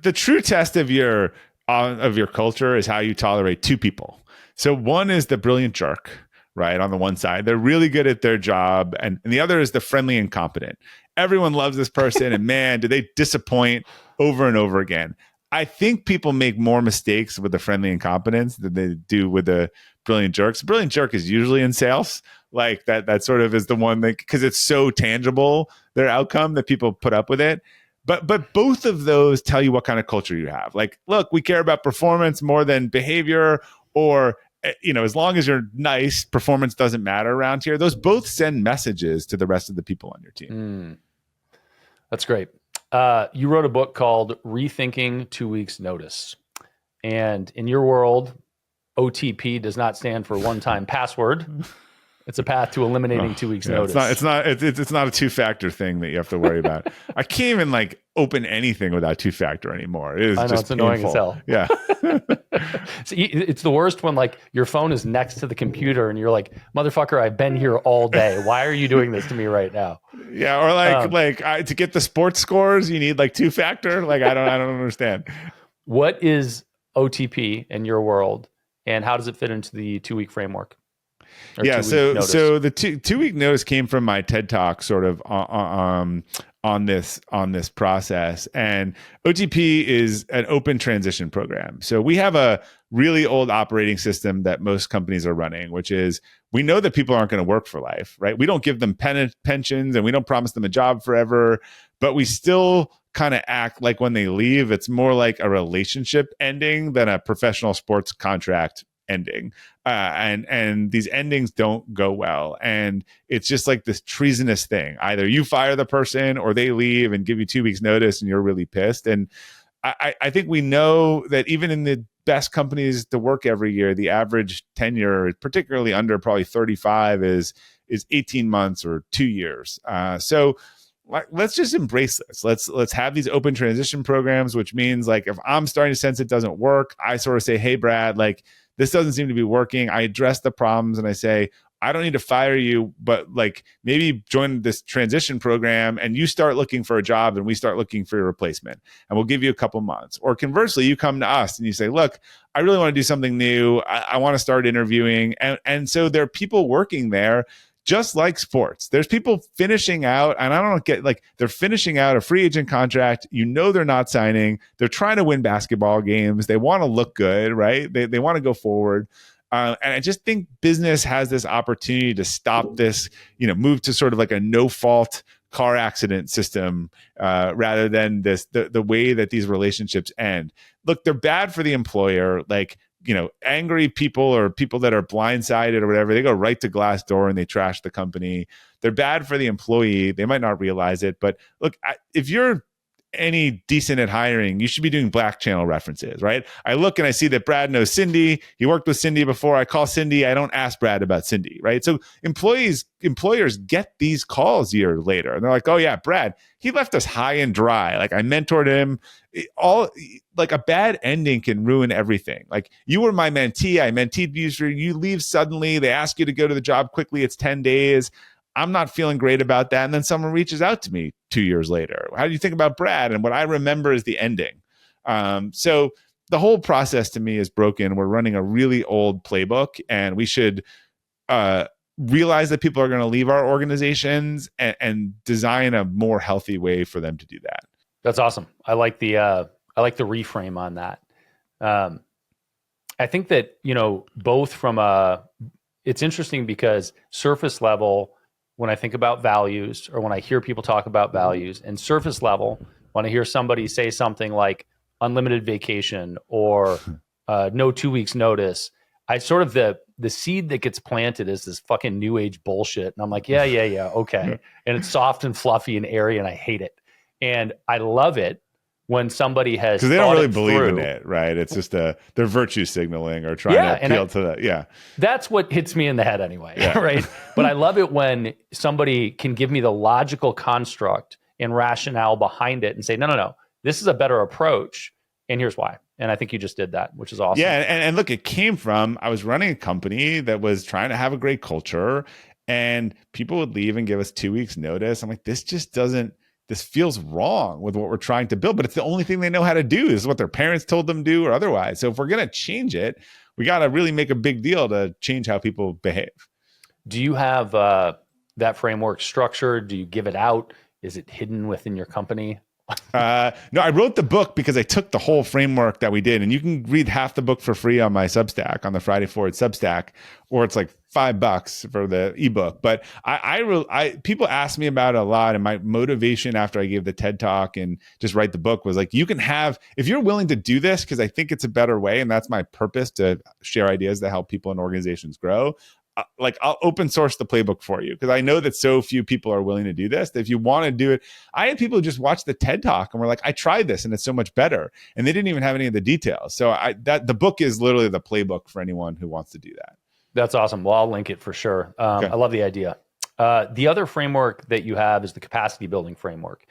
the true test of your of your culture is how you tolerate two people. So one is the brilliant jerk, right? On the one side, they're really good at their job, and the other is the friendly incompetent. Everyone loves this person, and man, do they disappoint over and over again. I think people make more mistakes with the friendly incompetence than they do with the brilliant jerks. Brilliant jerk is usually in sales. Like that sort of is the one that, because it's so tangible, their outcome, that people put up with it. But both of those tell you what kind of culture you have. Like, look, we care about performance more than behavior, or as long as you're nice, performance doesn't matter around here. Those both send messages to the rest of the people on your team. That's great. You wrote a book called Rethinking 2 Weeks Notice. And in your world, OTP does not stand for one-time password. It's a path to eliminating 2 weeks notice. It's not a two-factor thing that you have to worry about. I can't even like open anything without two-factor anymore. It is just it's annoying as hell. Yeah. It's the worst when like your phone is next to the computer and you're like, motherfucker, I've been here all day. Why are you doing this to me right now? Yeah, or to get the sports scores, you need like two-factor. Like I don't understand. What is OTP in your world, and how does it fit into the 2 week framework? Yeah, so the two week notice came from my TED Talk, sort of on this process. And OTP is an open transition program. So we have a really old operating system that most companies are running, which is, we know that people aren't going to work for life, right? We don't give them pensions, and we don't promise them a job forever, but we still kind of act like when they leave, it's more like a relationship ending than a professional sports contract ending. And these endings don't go well. And it's just like this treasonous thing. Either you fire the person or they leave and give you 2 weeks notice and you're really pissed. And I think we know that even in the best companies to work every year, the average tenure, particularly under probably 35, is 18 months or 2 years. So let's just embrace this. Let's have these open transition programs, which means like if I'm starting to sense it doesn't work, I sort of say, hey, Brad, like this doesn't seem to be working. I address the problems and I say, I don't need to fire you, but like maybe join this transition program and you start looking for a job and we start looking for your replacement, and we'll give you a couple months. Or conversely, you come to us and you say, look, I really want to do something new. I want to start interviewing. And so there are people working there. Just like sports, there's people finishing out, and I don't get like they're finishing out a free agent contract. They're not signing. They're trying to win basketball games. They want to look good, right? They want to go forward. And I just think business has this opportunity to stop this, move to sort of like a no-fault car accident system rather than the way that these relationships end. Look, they're bad for the employer. Like, angry people or people that are blindsided or whatever, they go right to Glassdoor and they trash the company. They're bad for the employee. They might not realize it, but look, if you're any decent at hiring, you should be doing Black Channel references, right? I look and I see that Brad knows Cindy. He worked with Cindy before. I call Cindy. I don't ask Brad about Cindy, right? So employers get these calls years later, and they're like, "Oh yeah, Brad, he left us high and dry. Like I mentored him." Like a bad ending can ruin everything. Like you were my mentee. I menteed you. You leave suddenly. They ask you to go to the job quickly. It's 10 days. I'm not feeling great about that. And then someone reaches out to me 2 years later. How do you think about Brad? And what I remember is the ending. So the whole process to me is broken. We're running a really old playbook, and we should realize that people are going to leave our organizations and design a more healthy way for them to do that. That's awesome. I like the reframe on that. I think that, both from it's interesting because surface level, when I think about values, or when I hear people talk about values, and surface level, when I hear somebody say something like unlimited vacation or no 2 weeks notice, I sort of the seed that gets planted is this fucking new age bullshit. And I'm like, yeah, okay. And it's soft and fluffy and airy, and I hate it. And I love it when somebody has, because they don't really believe in it, right? It's just they're virtue signaling or trying to appeal to that. Yeah, that's what hits me in the head anyway, right? But I love it when somebody can give me the logical construct and rationale behind it and say, no, this is a better approach, and here's why. And I think you just did that, which is awesome. Yeah, and look, it came from, I was running a company that was trying to have a great culture, and people would leave and give us 2 weeks notice. I'm like, this just doesn't this feels wrong with what we're trying to build, but it's the only thing they know how to do, is what their parents told them to do or otherwise. So if we're going to change it, we got to really make a big deal to change how people behave. Do you have that framework structured? Do you give it out? Is it hidden within your company? No, I wrote the book because I took the whole framework that we did, and you can read half the book for free on my Substack, on the Friday Forward Substack, or it's like $5 for the ebook. But people ask me about it a lot, and my motivation after I gave the TED Talk and just write the book was like, you can have, if you're willing to do this, because I think it's a better way, and that's my purpose, to share ideas that help people and organizations grow. Like, I'll open source the playbook for you, because I know that so few people are willing to do this. That if you want to do it, I had people who just watched the TED Talk and were like, I tried this and it's so much better, and they didn't even have any of the details. So the book is literally the playbook for anyone who wants to do that. That's awesome. Well, I'll link it for sure. Okay. I love the idea. The other framework that you have is the capacity building framework.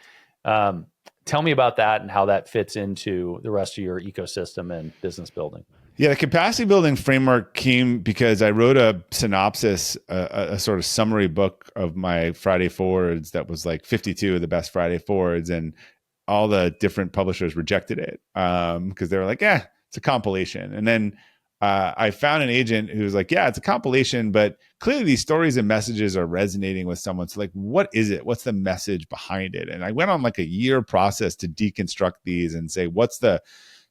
Tell me about that and how that fits into the rest of your ecosystem and business building. Yeah, the capacity building framework came because I wrote a synopsis, a sort of summary book of my Friday Forwards that was like 52 of the best Friday Forwards, and all the different publishers rejected it because they were like, yeah, it's a compilation. And then I found an agent who was like, yeah, it's a compilation, but clearly these stories and messages are resonating with someone. So like, what is it? What's the message behind it? And I went on like a year process to deconstruct these and say, what's the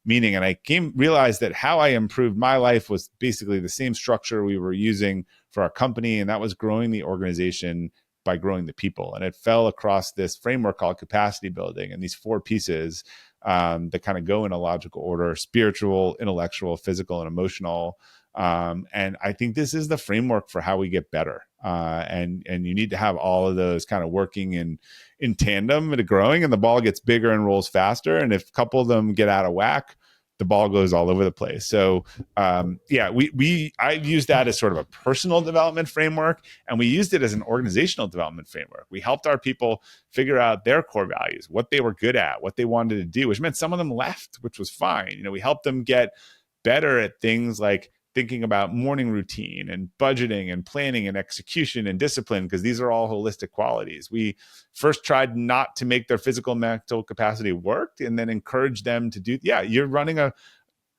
meaning? And I realized that how I improved my life was basically the same structure we were using for our company, and that was growing the organization by growing the people. And it fell across this framework called capacity building, and these 4 pieces that kind of go in a logical order: spiritual, intellectual, physical, and emotional. And I think this is the framework for how we get better. And you need to have all of those kind of working in tandem and growing, and the ball gets bigger and rolls faster. And if a couple of them get out of whack, the ball goes all over the place. So I used that as sort of a personal development framework, and we used it as an organizational development framework. We helped our people figure out their core values, what they were good at, what they wanted to do, which meant some of them left, which was fine. We helped them get better at things like thinking about morning routine and budgeting and planning and execution and discipline, because these are all holistic qualities. We first tried not to make their physical mental capacity work, and then encouraged them to do, you're running a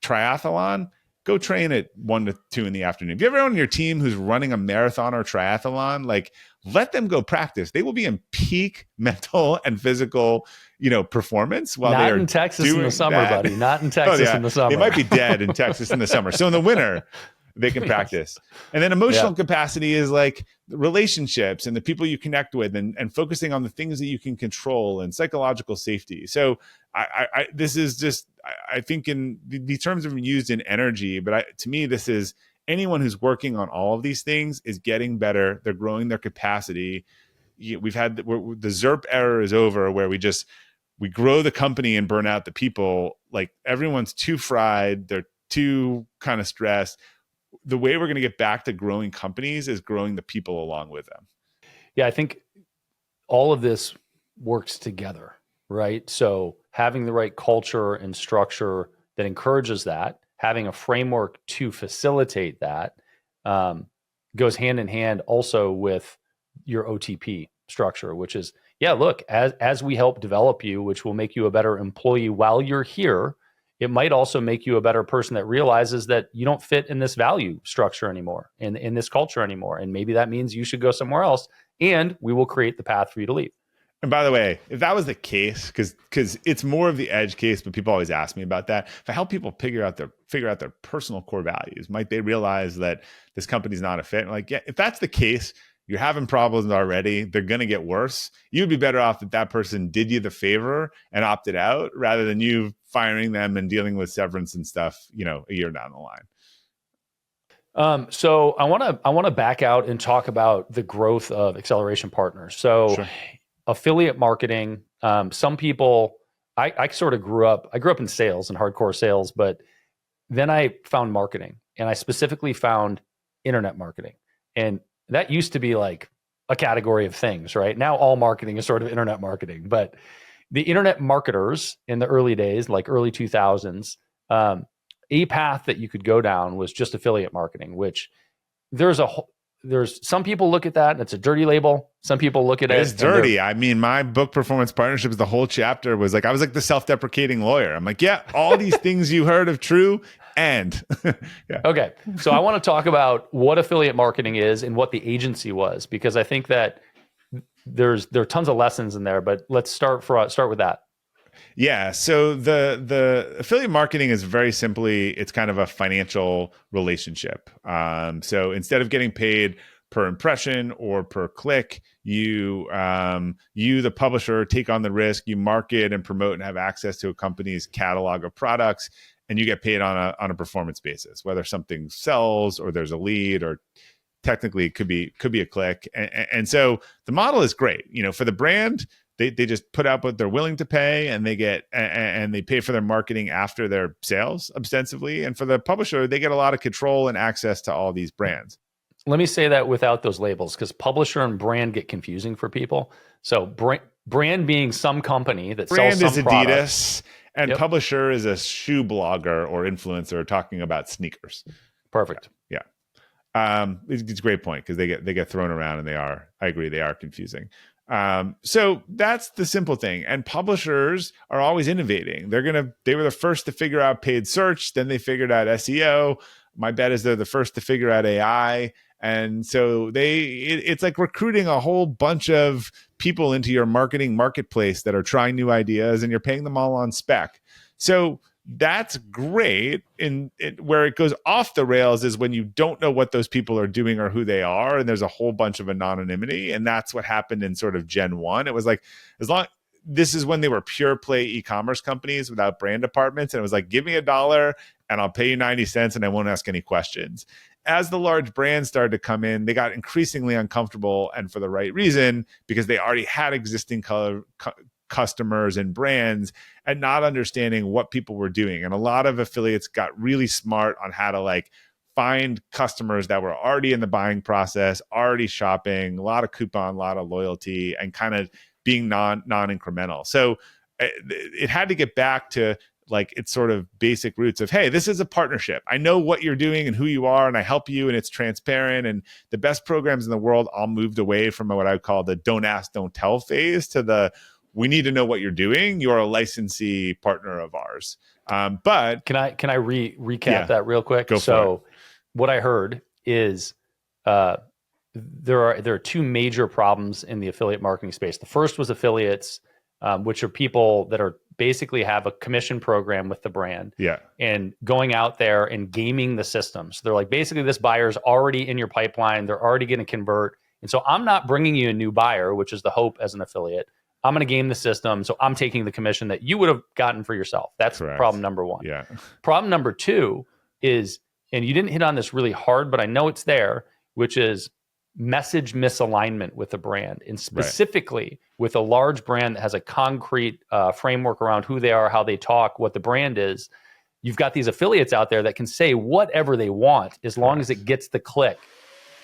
triathlon, go train at 1 to 2 in the afternoon. If you have everyone on your team who's running a marathon or triathlon, like, let them go practice. They will be in peak mental and physical, performance while not they are in Texas in the summer, that. Buddy. Not in Texas in the summer. They might be dead in Texas in the summer. So in the winter, they can practice. And then emotional capacity is like relationships and the people you connect with, and focusing on the things that you can control, and psychological safety. So this is just, I think in the terms of used in energy, but to me, this is anyone who's working on all of these things is getting better. They're growing their capacity. We've had the ZERP era is over, where we grow the company and burn out the people. Like, everyone's too fried. They're too kind of stressed. The way we're going to get back to growing companies is growing the people along with them. Yeah, I think all of this works together, right? So having the right culture and structure that encourages that, having a framework to facilitate that, goes hand in hand also with your OTP structure, which is, look, as we help develop you, which will make you a better employee while you're here, it might also make you a better person that realizes that you don't fit in this value structure anymore, in this culture anymore. And maybe that means you should go somewhere else, and we will create the path for you to leave. And by the way, if that was the case, because it's more of the edge case, but people always ask me about that. If I help people figure out their personal core values, might they realize that this company's not a fit? Like, if that's the case, you're having problems already. They're going to get worse. You'd be better off that person did you the favor and opted out, rather than you firing them and dealing with severance and stuff, a year down the line. So I want to back out and talk about the growth of Acceleration Partners. So sure. Affiliate marketing. Some people, I sort of grew up in sales and hardcore sales, but then I found marketing, and I specifically found internet marketing. And that used to be like a category of things, right? Now all marketing is sort of internet marketing, but the internet marketers in the early days, like early 2000s, a path that you could go down was just affiliate marketing, which there's there's some people look at that and it's a dirty label. Some people look at it. It's dirty. I mean, my book, Performance Partnerships, the whole chapter was like, I was like the self-deprecating lawyer. I'm like, yeah, all these things you heard of true. And yeah. Okay. So I want to talk about what affiliate marketing is and what the agency was, because I think that there are tons of lessons in there, but let's start with that. Yeah. So the affiliate marketing is very simply, it's kind of a financial relationship. So instead of getting paid per impression or per click, you the publisher take on the risk, you market and promote and have access to a company's catalog of products, and you get paid on a performance basis, whether something sells or there's a lead, or technically it could be a click. And so the model is great. For the brand, they just put out what they're willing to pay, and they pay for their marketing after their sales ostensibly. And for the publisher, they get a lot of control and access to all these brands. Let me say that without those labels, because publisher and brand get confusing for people. So brand being some company that brand sells some is Adidas, product. and publisher is a shoe blogger or influencer talking about sneakers. Perfect. Yeah. It's a great point, because they get thrown around, and I agree, they are confusing. So that's the simple thing. And publishers are always innovating. They were the first to figure out paid search. Then they figured out SEO. My bet is they're the first to figure out AI. And so it's like recruiting a whole bunch of people into your marketing marketplace that are trying new ideas, and you're paying them all on spec. So that's great. Where it goes off the rails is when you don't know what those people are doing or who they are, and there's a whole bunch of anonymity. And that's what happened in sort of Gen 1. It was like, this is when they were pure play e-commerce companies without brand departments, and it was like, give me $1 and I'll pay you 90 cents and I won't ask any questions. As the large brands started to come in, they got increasingly uncomfortable, and for the right reason, because they already had existing customers and brands, and not understanding what people were doing. And a lot of affiliates got really smart on how to find customers that were already in the buying process, already shopping, a lot of coupon, a lot of loyalty, and kind of being non-incremental. So it had to get back to its sort of basic roots of, hey, this is a partnership. I know what you're doing and who you are, and I help you, and it's transparent. And the best programs in the world all moved away from what I call the don't ask, don't tell phase to the, we need to know what you're doing. You're a licensee partner of ours. But can I recap that real quick? Go for it. What I heard is there are two major problems in the affiliate marketing space. The first was affiliates, which are people that are basically have a commission program with the brand, and going out there and gaming the system. So they're like, basically, this buyer's already in your pipeline. They're already going to convert. And so I'm not bringing you a new buyer, which is the hope as an affiliate. I'm going to game the system. So I'm taking the commission that you would have gotten for yourself. That's correct. Problem number one. Yeah. Problem number two is, and you didn't hit on this really hard, but I know it's there, which is message misalignment with the brand, and specifically with a large brand that has a concrete framework around who they are, how they talk, what the brand is. You've got these affiliates out there that can say whatever they want as long as it gets the click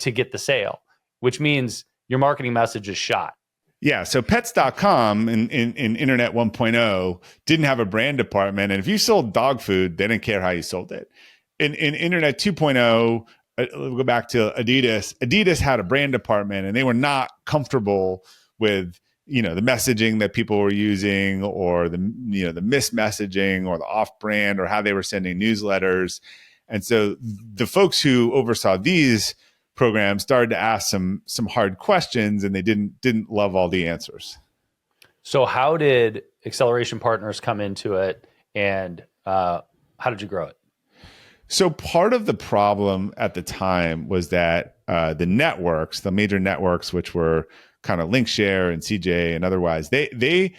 to get the sale, which means your marketing message is shot. Yeah. So pets.com in Internet 1.0 didn't have a brand department. And if you sold dog food, they didn't care how you sold it. In Internet 2.0, we'll go back to Adidas. Adidas had a brand department, and they were not comfortable with, the messaging that people were using, or the mismessaging, or the off brand, or how they were sending newsletters. And so the folks who oversaw these programs started to ask some hard questions, and they didn't love all the answers. So how did Acceleration Partners come into it, and how did you grow it? So part of the problem at the time was that the networks, the major networks, which were kind of Linkshare and CJ and otherwise, they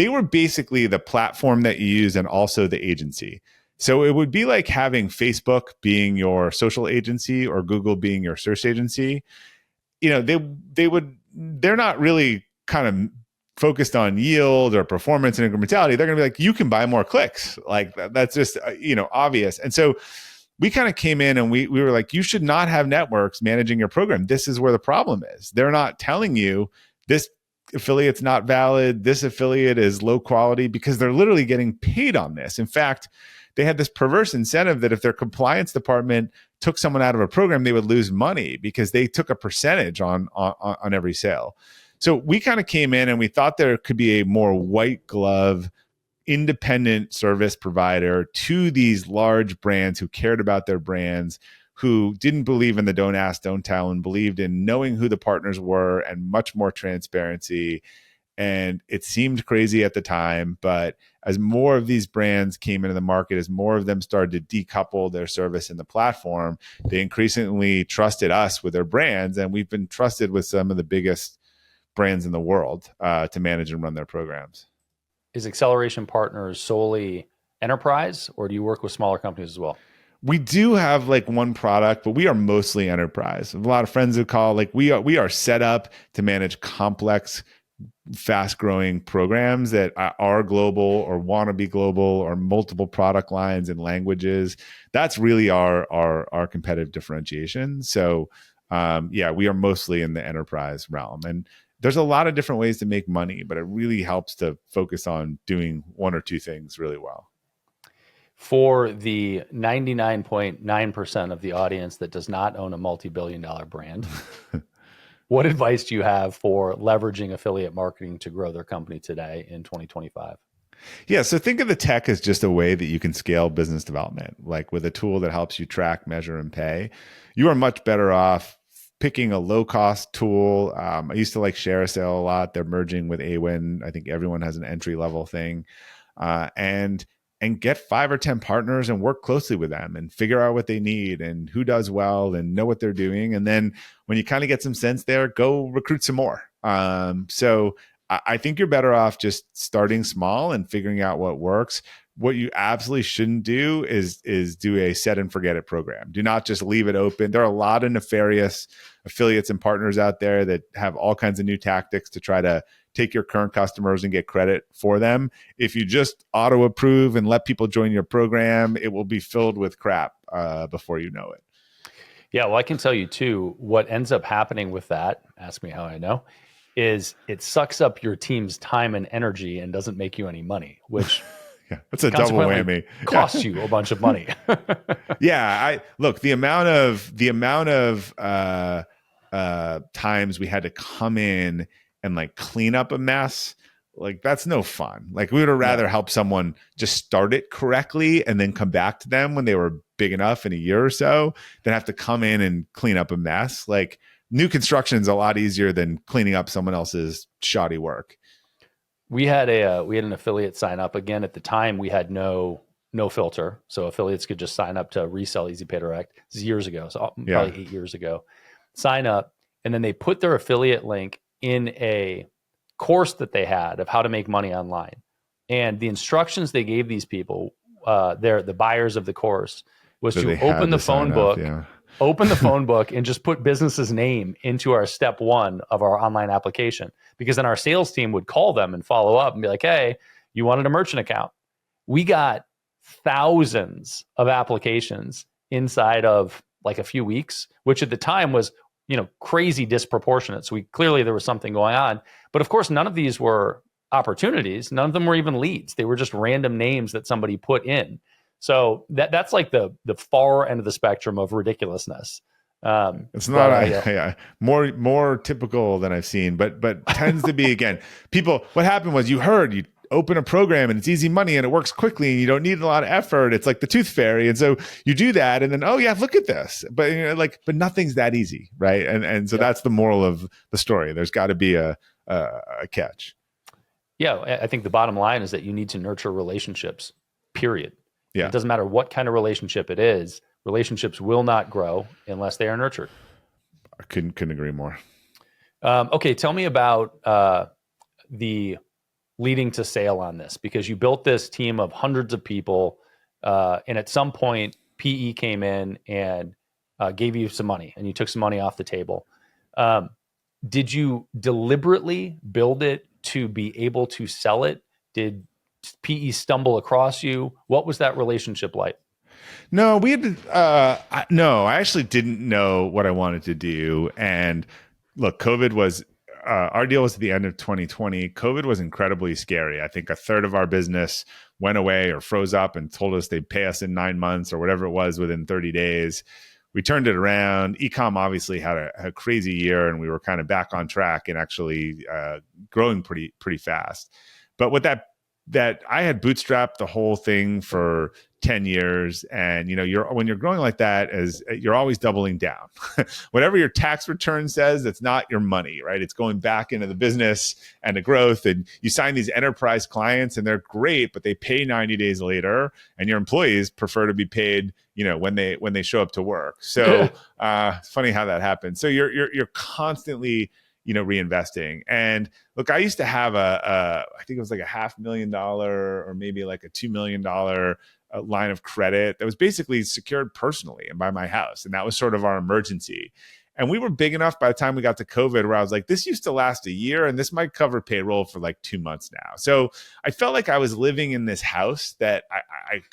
were basically the platform that you use and also the agency. So it would be like having Facebook being your social agency or Google being your search agency. They're not really kind of focused on yield or performance and incrementality. They're going to be like, you can buy more clicks. Like that's just obvious. And so we kind of came in and we were like, you should not have networks managing your program. This is where the problem is. They're not telling you this affiliate's not valid. This affiliate is low quality, because they're literally getting paid on this. In fact, they had this perverse incentive that if their compliance department took someone out of a program, they would lose money because they took a percentage on every sale. So we kind of came in and we thought there could be a more white glove, independent service provider to these large brands who cared about their brands, who didn't believe in the don't ask, don't tell, and believed in knowing who the partners were and much more transparency. And it seemed crazy at the time, but as more of these brands came into the market, as more of them started to decouple their service in the platform, they increasingly trusted us with their brands. And we've been trusted with some of the biggest brands in the world to manage and run their programs. Is Acceleration Partners solely enterprise, or do you work with smaller companies as well? We do have like one product, but we are mostly enterprise. A lot of friends who call, like we are set up to manage complex, fast-growing programs that are global or want to be global, or multiple product lines and languages. That's really our competitive differentiation. So yeah, we are mostly in the enterprise realm, and there's a lot of different ways to make money, but it really helps to focus on doing one or two things really well. For the 99.9% of the audience that does not own a multi-billion-dollar brand, what advice do you have for leveraging affiliate marketing to grow their company today in 2025? Yeah, so think of the tech as just a way that you can scale business development, like with a tool that helps you track, measure, and pay. You are much better off picking a low-cost tool. I used to like ShareASale a lot. They're merging with Awin. I think everyone has an entry-level thing. And get 5 or 10 partners and work closely with them and figure out what they need and who does well and know what they're doing. And then when you kind of get some sense there, go recruit some more. So I think you're better off just starting small and figuring out what works. What you absolutely shouldn't do is do a set and forget it program. Do not just leave it open. There are a lot of nefarious affiliates and partners out there that have all kinds of new tactics to try to take your current customers and get credit for them. If you just auto approve and let people join your program, it will be filled with crap before you know it. Yeah, well, I can tell you too, what ends up happening with that, ask me how I know, is it sucks up your team's time and energy and doesn't make you any money, which yeah, that's a double whammy. Costs you a bunch of money. Yeah, look, the amount of times we had to come in and like clean up a mess, like that's no fun. Like we would have rather help someone just start it correctly and then come back to them when they were big enough in a year or so than have to come in and clean up a mess. Like new construction is a lot easier than cleaning up someone else's shoddy work. We had an affiliate sign up. Again, at the time we had no filter, so affiliates could just sign up to resell EasyPay Direct. This is years ago, so probably 8 years ago. Sign up, and then they put their affiliate link in a course that they had of how to make money online. And the instructions they gave these people, the buyers of the course, was to open the phone book, open the phone book and just put business's name into our step 1 of our online application. Because then our sales team would call them and follow up and be like, hey, you wanted a merchant account. We got thousands of applications inside of like a few weeks, which at the time was, crazy disproportionate. So there was something going on. But of course, none of these were opportunities. None of them were even leads. They were just random names that somebody put in. So that's like the far end of the spectrum of ridiculousness. It's not more typical than I've seen, but tends to be, again, people, what happened was you open a program and it's easy money and it works quickly and you don't need a lot of effort. It's like the tooth fairy. And so you do that and then, oh yeah, look at this. But but nothing's that easy. Right. And so that's the moral of the story. There's got to be a catch. Yeah. I think the bottom line is that you need to nurture relationships, period. Yeah. It doesn't matter what kind of relationship it is. Relationships will not grow unless they are nurtured. I couldn't agree more. Okay. Tell me about the leading to sale on this, because you built this team of hundreds of people. And at some point PE came in and gave you some money and you took some money off the table. Did you deliberately build it to be able to sell it? Did PE stumble across you? What was that relationship like? No, I actually didn't know what I wanted to do. And look, COVID was our deal was at the end of 2020. COVID was incredibly scary. I think a third of our business went away or froze up and told us they'd pay us in 9 months or whatever it was within 30 days. We turned it around. Ecom obviously had a crazy year, and we were kind of back on track and actually growing pretty fast. But with that I had bootstrapped the whole thing for 10 years. And, when you're growing like that, as you're always doubling down. Whatever your tax return says, that's not your money, right? It's going back into the business and the growth. And you sign these enterprise clients and they're great, but they pay 90 days later, and your employees prefer to be paid, when they show up to work. So it's funny how that happens. So you're constantly reinvesting. And look, I used to have I think it was like a $500,000 or maybe like a $2 million line of credit that was basically secured personally and by my house. And that was sort of our emergency. And we were big enough by the time we got to COVID where I was like, this used to last a year and this might cover payroll for like 2 months now. So I felt like I was living in this house that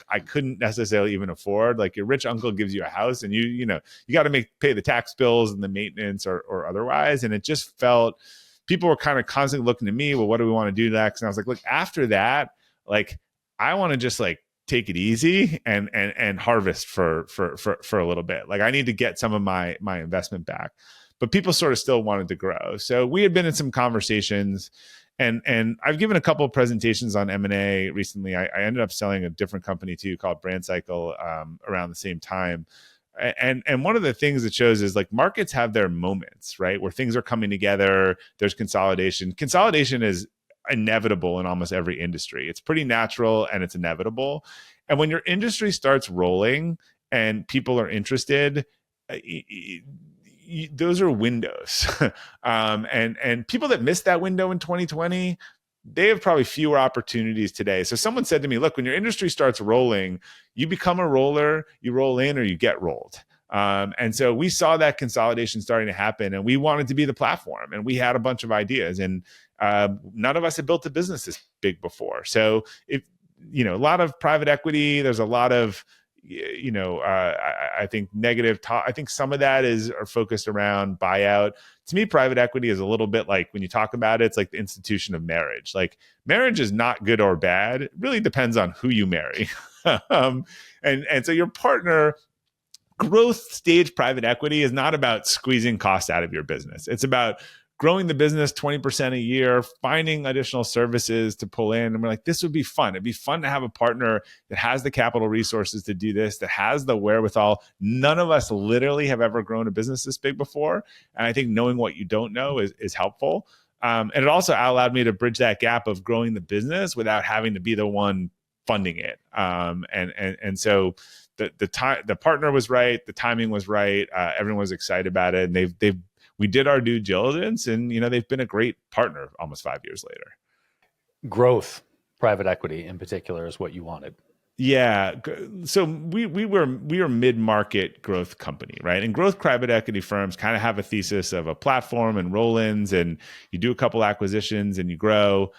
I couldn't necessarily even afford. Like your rich uncle gives you a house and you got to pay the tax bills and the maintenance or otherwise. And it just felt, people were kind of constantly looking to me, well, what do we want to do next? And I was like, look, after that, like, I want to just like take it easy and harvest for a little bit. Like I need to get some of my investment back, but people sort of still wanted to grow. So we had been in some conversations, and I've given a couple of presentations on M&A recently. I ended up selling a different company too called Brand Cycle around the same time. And one of the things it shows is like markets have their moments, right? Where things are coming together, there's consolidation. Consolidation is inevitable in almost every industry. It's pretty natural and it's inevitable. And when your industry starts rolling and people are interested, those are windows. And people that missed that window in 2020, they have probably fewer opportunities today. So someone said to me, look, when your industry starts rolling, you become a roller, you roll in or you get rolled. And so we saw that consolidation starting to happen, and we wanted to be the platform, and we had a bunch of ideas, and none of us had built a business this big before. So if, a lot of private equity, there's a lot of, I think negative talk. I think some of that are focused around buyout. To me, private equity is a little bit like, when you talk about it, it's like the institution of marriage. Like marriage is not good or bad. It really depends on who you marry. And so your partner, growth stage private equity is not about squeezing costs out of your business. It's about growing the business 20% a year, finding additional services to pull in. And we're like, this would be fun. It'd be fun to have a partner that has the capital resources to do this, that has the wherewithal. None of us literally have ever grown a business this big before. And I think knowing what you don't know is helpful. And it also allowed me to bridge that gap of growing the business without having to be the one funding it. And so the partner was right, the timing was right, everyone was excited about it, and we did our due diligence, and they've been a great partner almost 5 years later. Growth, private equity in particular, is what you wanted. Yeah. So we were mid-market growth company, right? And growth private equity firms kind of have a thesis of a platform and roll-ins, and you do a couple acquisitions and you grow.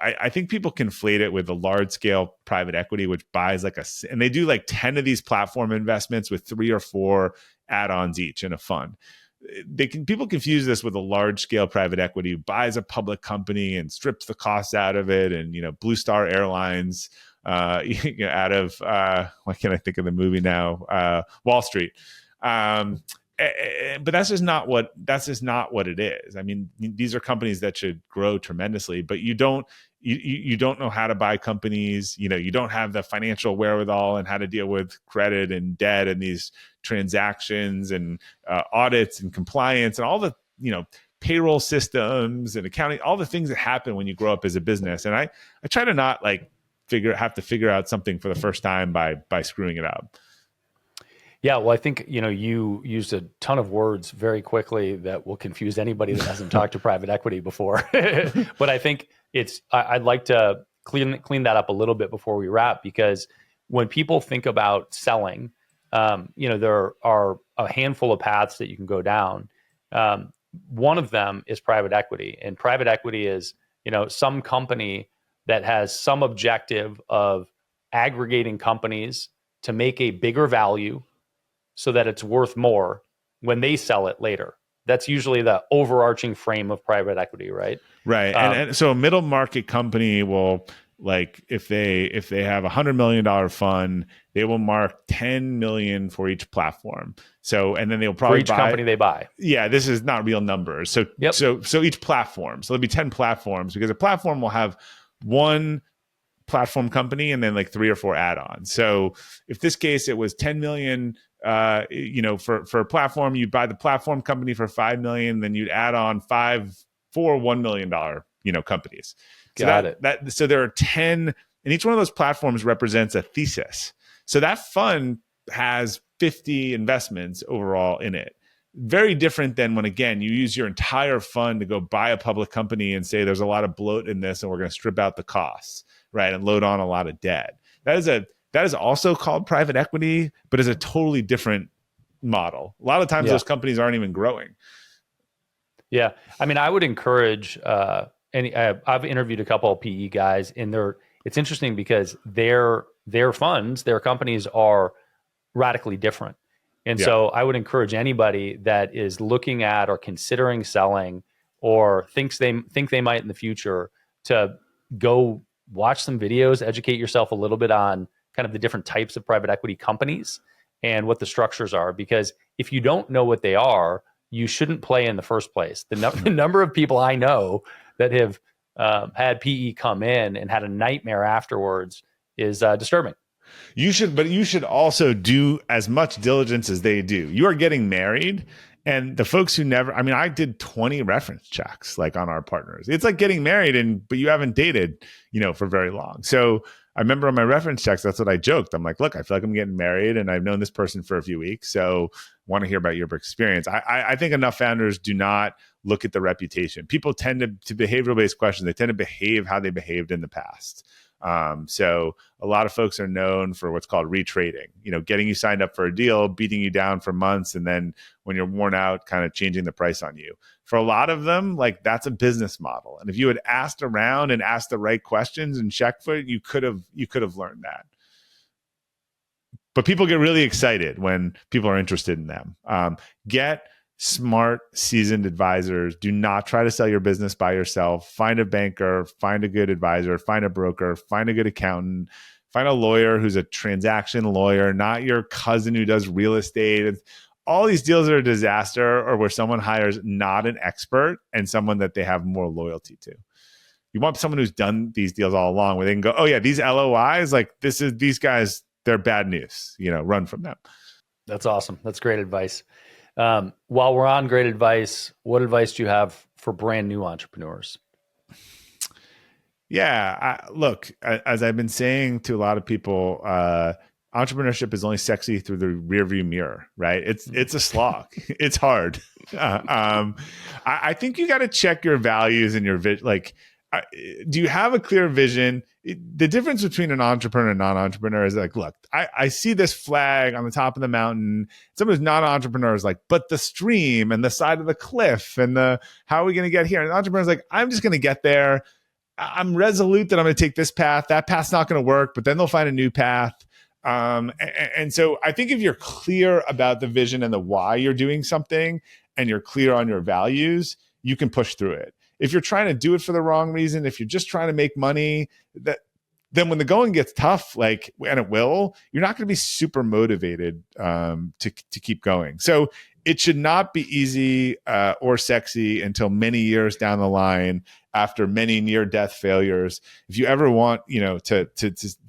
I think people conflate it with a large scale private equity, which buys and they do like 10 of these platform investments with 3 or 4 add-ons each in a fund. People confuse this with a large scale private equity who buys a public company and strips the costs out of it. And, Blue Star Airlines, out of, what can I think of the movie now? Wall Street. But that's just not what it is. I mean, these are companies that should grow tremendously, but you don't know how to buy companies. You don't have the financial wherewithal and how to deal with credit and debt and these transactions and audits and compliance and all the payroll systems and accounting, all the things that happen when you grow up as a business. And I try to not have to figure out something for the first time by screwing it up. Yeah, well, I think, you used a ton of words very quickly that will confuse anybody that hasn't talked to private equity before. But I think I'd like to clean that up a little bit before we wrap, because when people think about selling, there are a handful of paths that you can go down. One of them is private equity, and private equity is, some company that has some objective of aggregating companies to make a bigger value so that it's worth more when they sell it later. That's usually the overarching frame of private equity, right? Right. And so a middle market company will, like, if they have $100 million fund, they will mark 10 million for each platform. So, and then they'll For probably each buy. company they buy. Yeah, this is not real numbers. So Yep. so each platform. So there'll be 10 platforms, because a platform will have one platform company and then like 3 or 4 add-ons. So if this case it was 10 million, for a platform, you'd buy the platform company for 5 million, then you'd add on 4 $1 million companies. So Got it. so there are 10, and each one of those platforms represents a thesis. So that fund has 50 investments overall in it. Very different than when, again, you use your entire fund to go buy a public company and say there's a lot of bloat in this and we're going to strip out the costs, right, and load on a lot of debt. That is also called private equity, but is a totally different model. A lot of times those companies aren't even growing. Yeah. I mean, I would encourage I've interviewed a couple of PE guys, and it's interesting because their funds, their companies are radically different. And so I would encourage anybody that is looking at or considering selling or think they might in the future to go watch some videos, educate yourself a little bit on kind of the different types of private equity companies and what the structures are. Because if you don't know what they are, you shouldn't play in the first place. The number of people I know that have had PE come in and had a nightmare afterwards is disturbing. You should also do as much diligence as they do. You are getting married, and the folks who never, I mean, I did 20 reference checks like on our partners. It's like getting married but you haven't dated, for very long. So I remember on my reference checks, that's what I joked. I'm like, look, I feel like I'm getting married and I've known this person for a few weeks. So want to hear about your experience. I think enough founders do not look at the reputation. People tend to behavioral based questions. They tend to behave how they behaved in the past. So a lot of folks are known for what's called retrading, getting you signed up for a deal, beating you down for months, and then when you're worn out, kind of changing the price on you. For a lot of them, like, that's a business model. And if you had asked around and asked the right questions and checked for it, you could have learned that. But people get really excited when people are interested in them. Get smart, seasoned advisors. Do not try to sell your business by yourself. Find a banker, find a good advisor, find a broker, find a good accountant, find a lawyer who's a transaction lawyer, not your cousin who does real estate. All these deals are a disaster, or where someone hires not an expert and someone that they have more loyalty to. You want someone who's done these deals all along, where they can go, oh yeah, these LOIs, like these guys, they're bad news, run from them. That's awesome. That's great advice. While we're on great advice, what advice do you have for brand new entrepreneurs? Yeah, look, as I've been saying to a lot of people, entrepreneurship is only sexy through the rearview mirror, right? It's a slog. It's hard. I think you got to check your values and your vision. Like, do you have a clear vision? The difference between an entrepreneur and non-entrepreneur is like, look, I see this flag on the top of the mountain. Someone who's not an entrepreneur is like, but the stream and the side of the cliff and how are we going to get here? And the entrepreneur is like, I'm just going to get there. I'm resolute that I'm going to take this path. That path's not going to work, but then they'll find a new path. And so I think if you're clear about the vision and the why you're doing something, and you're clear on your values, you can push through it. If you're trying to do it for the wrong reason, if you're just trying to make money, then when the going gets tough, and it will, you're not going to be super motivated to keep going. So it should not be easy or sexy until many years down the line, after many near-death failures. If you ever want, to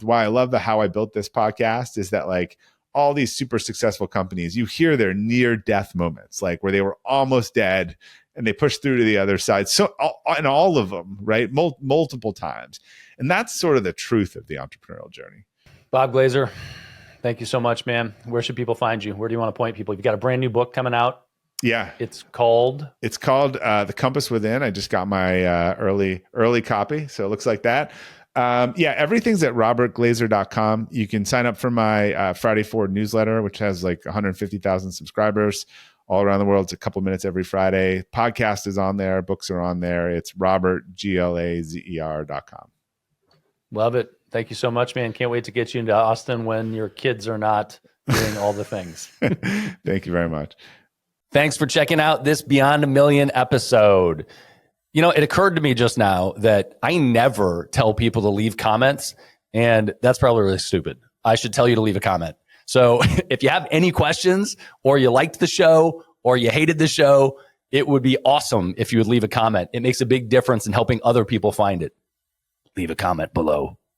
why I love the How I Built This podcast is that, like, all these super successful companies, you hear their near-death moments, like where they were almost dead and they pushed through to the other side. So, and all of them, right, multiple times. And that's sort of the truth of the entrepreneurial journey. Bob Glazer, thank you so much, man. Where should people find you? Where do you want to point people? You've got a brand new book coming out. Yeah. It's called The Compass Within. I just got my early copy. So it looks like that. Everything's at robertglazer.com. You can sign up for my Friday Forward newsletter, which has like 150,000 subscribers all around the world. It's a couple minutes every Friday. Podcast is on there. Books are on there. It's robertglazer.com. Love it. Thank you so much, man. Can't wait to get you into Austin when your kids are not doing all the things. Thank you very much. Thanks for checking out this Beyond a Million episode. You know, it occurred to me just now that I never tell people to leave comments, and that's probably really stupid. I should tell you to leave a comment. So if you have any questions, or you liked the show, or you hated the show, it would be awesome if you would leave a comment. It makes a big difference in helping other people find it. Leave a comment below.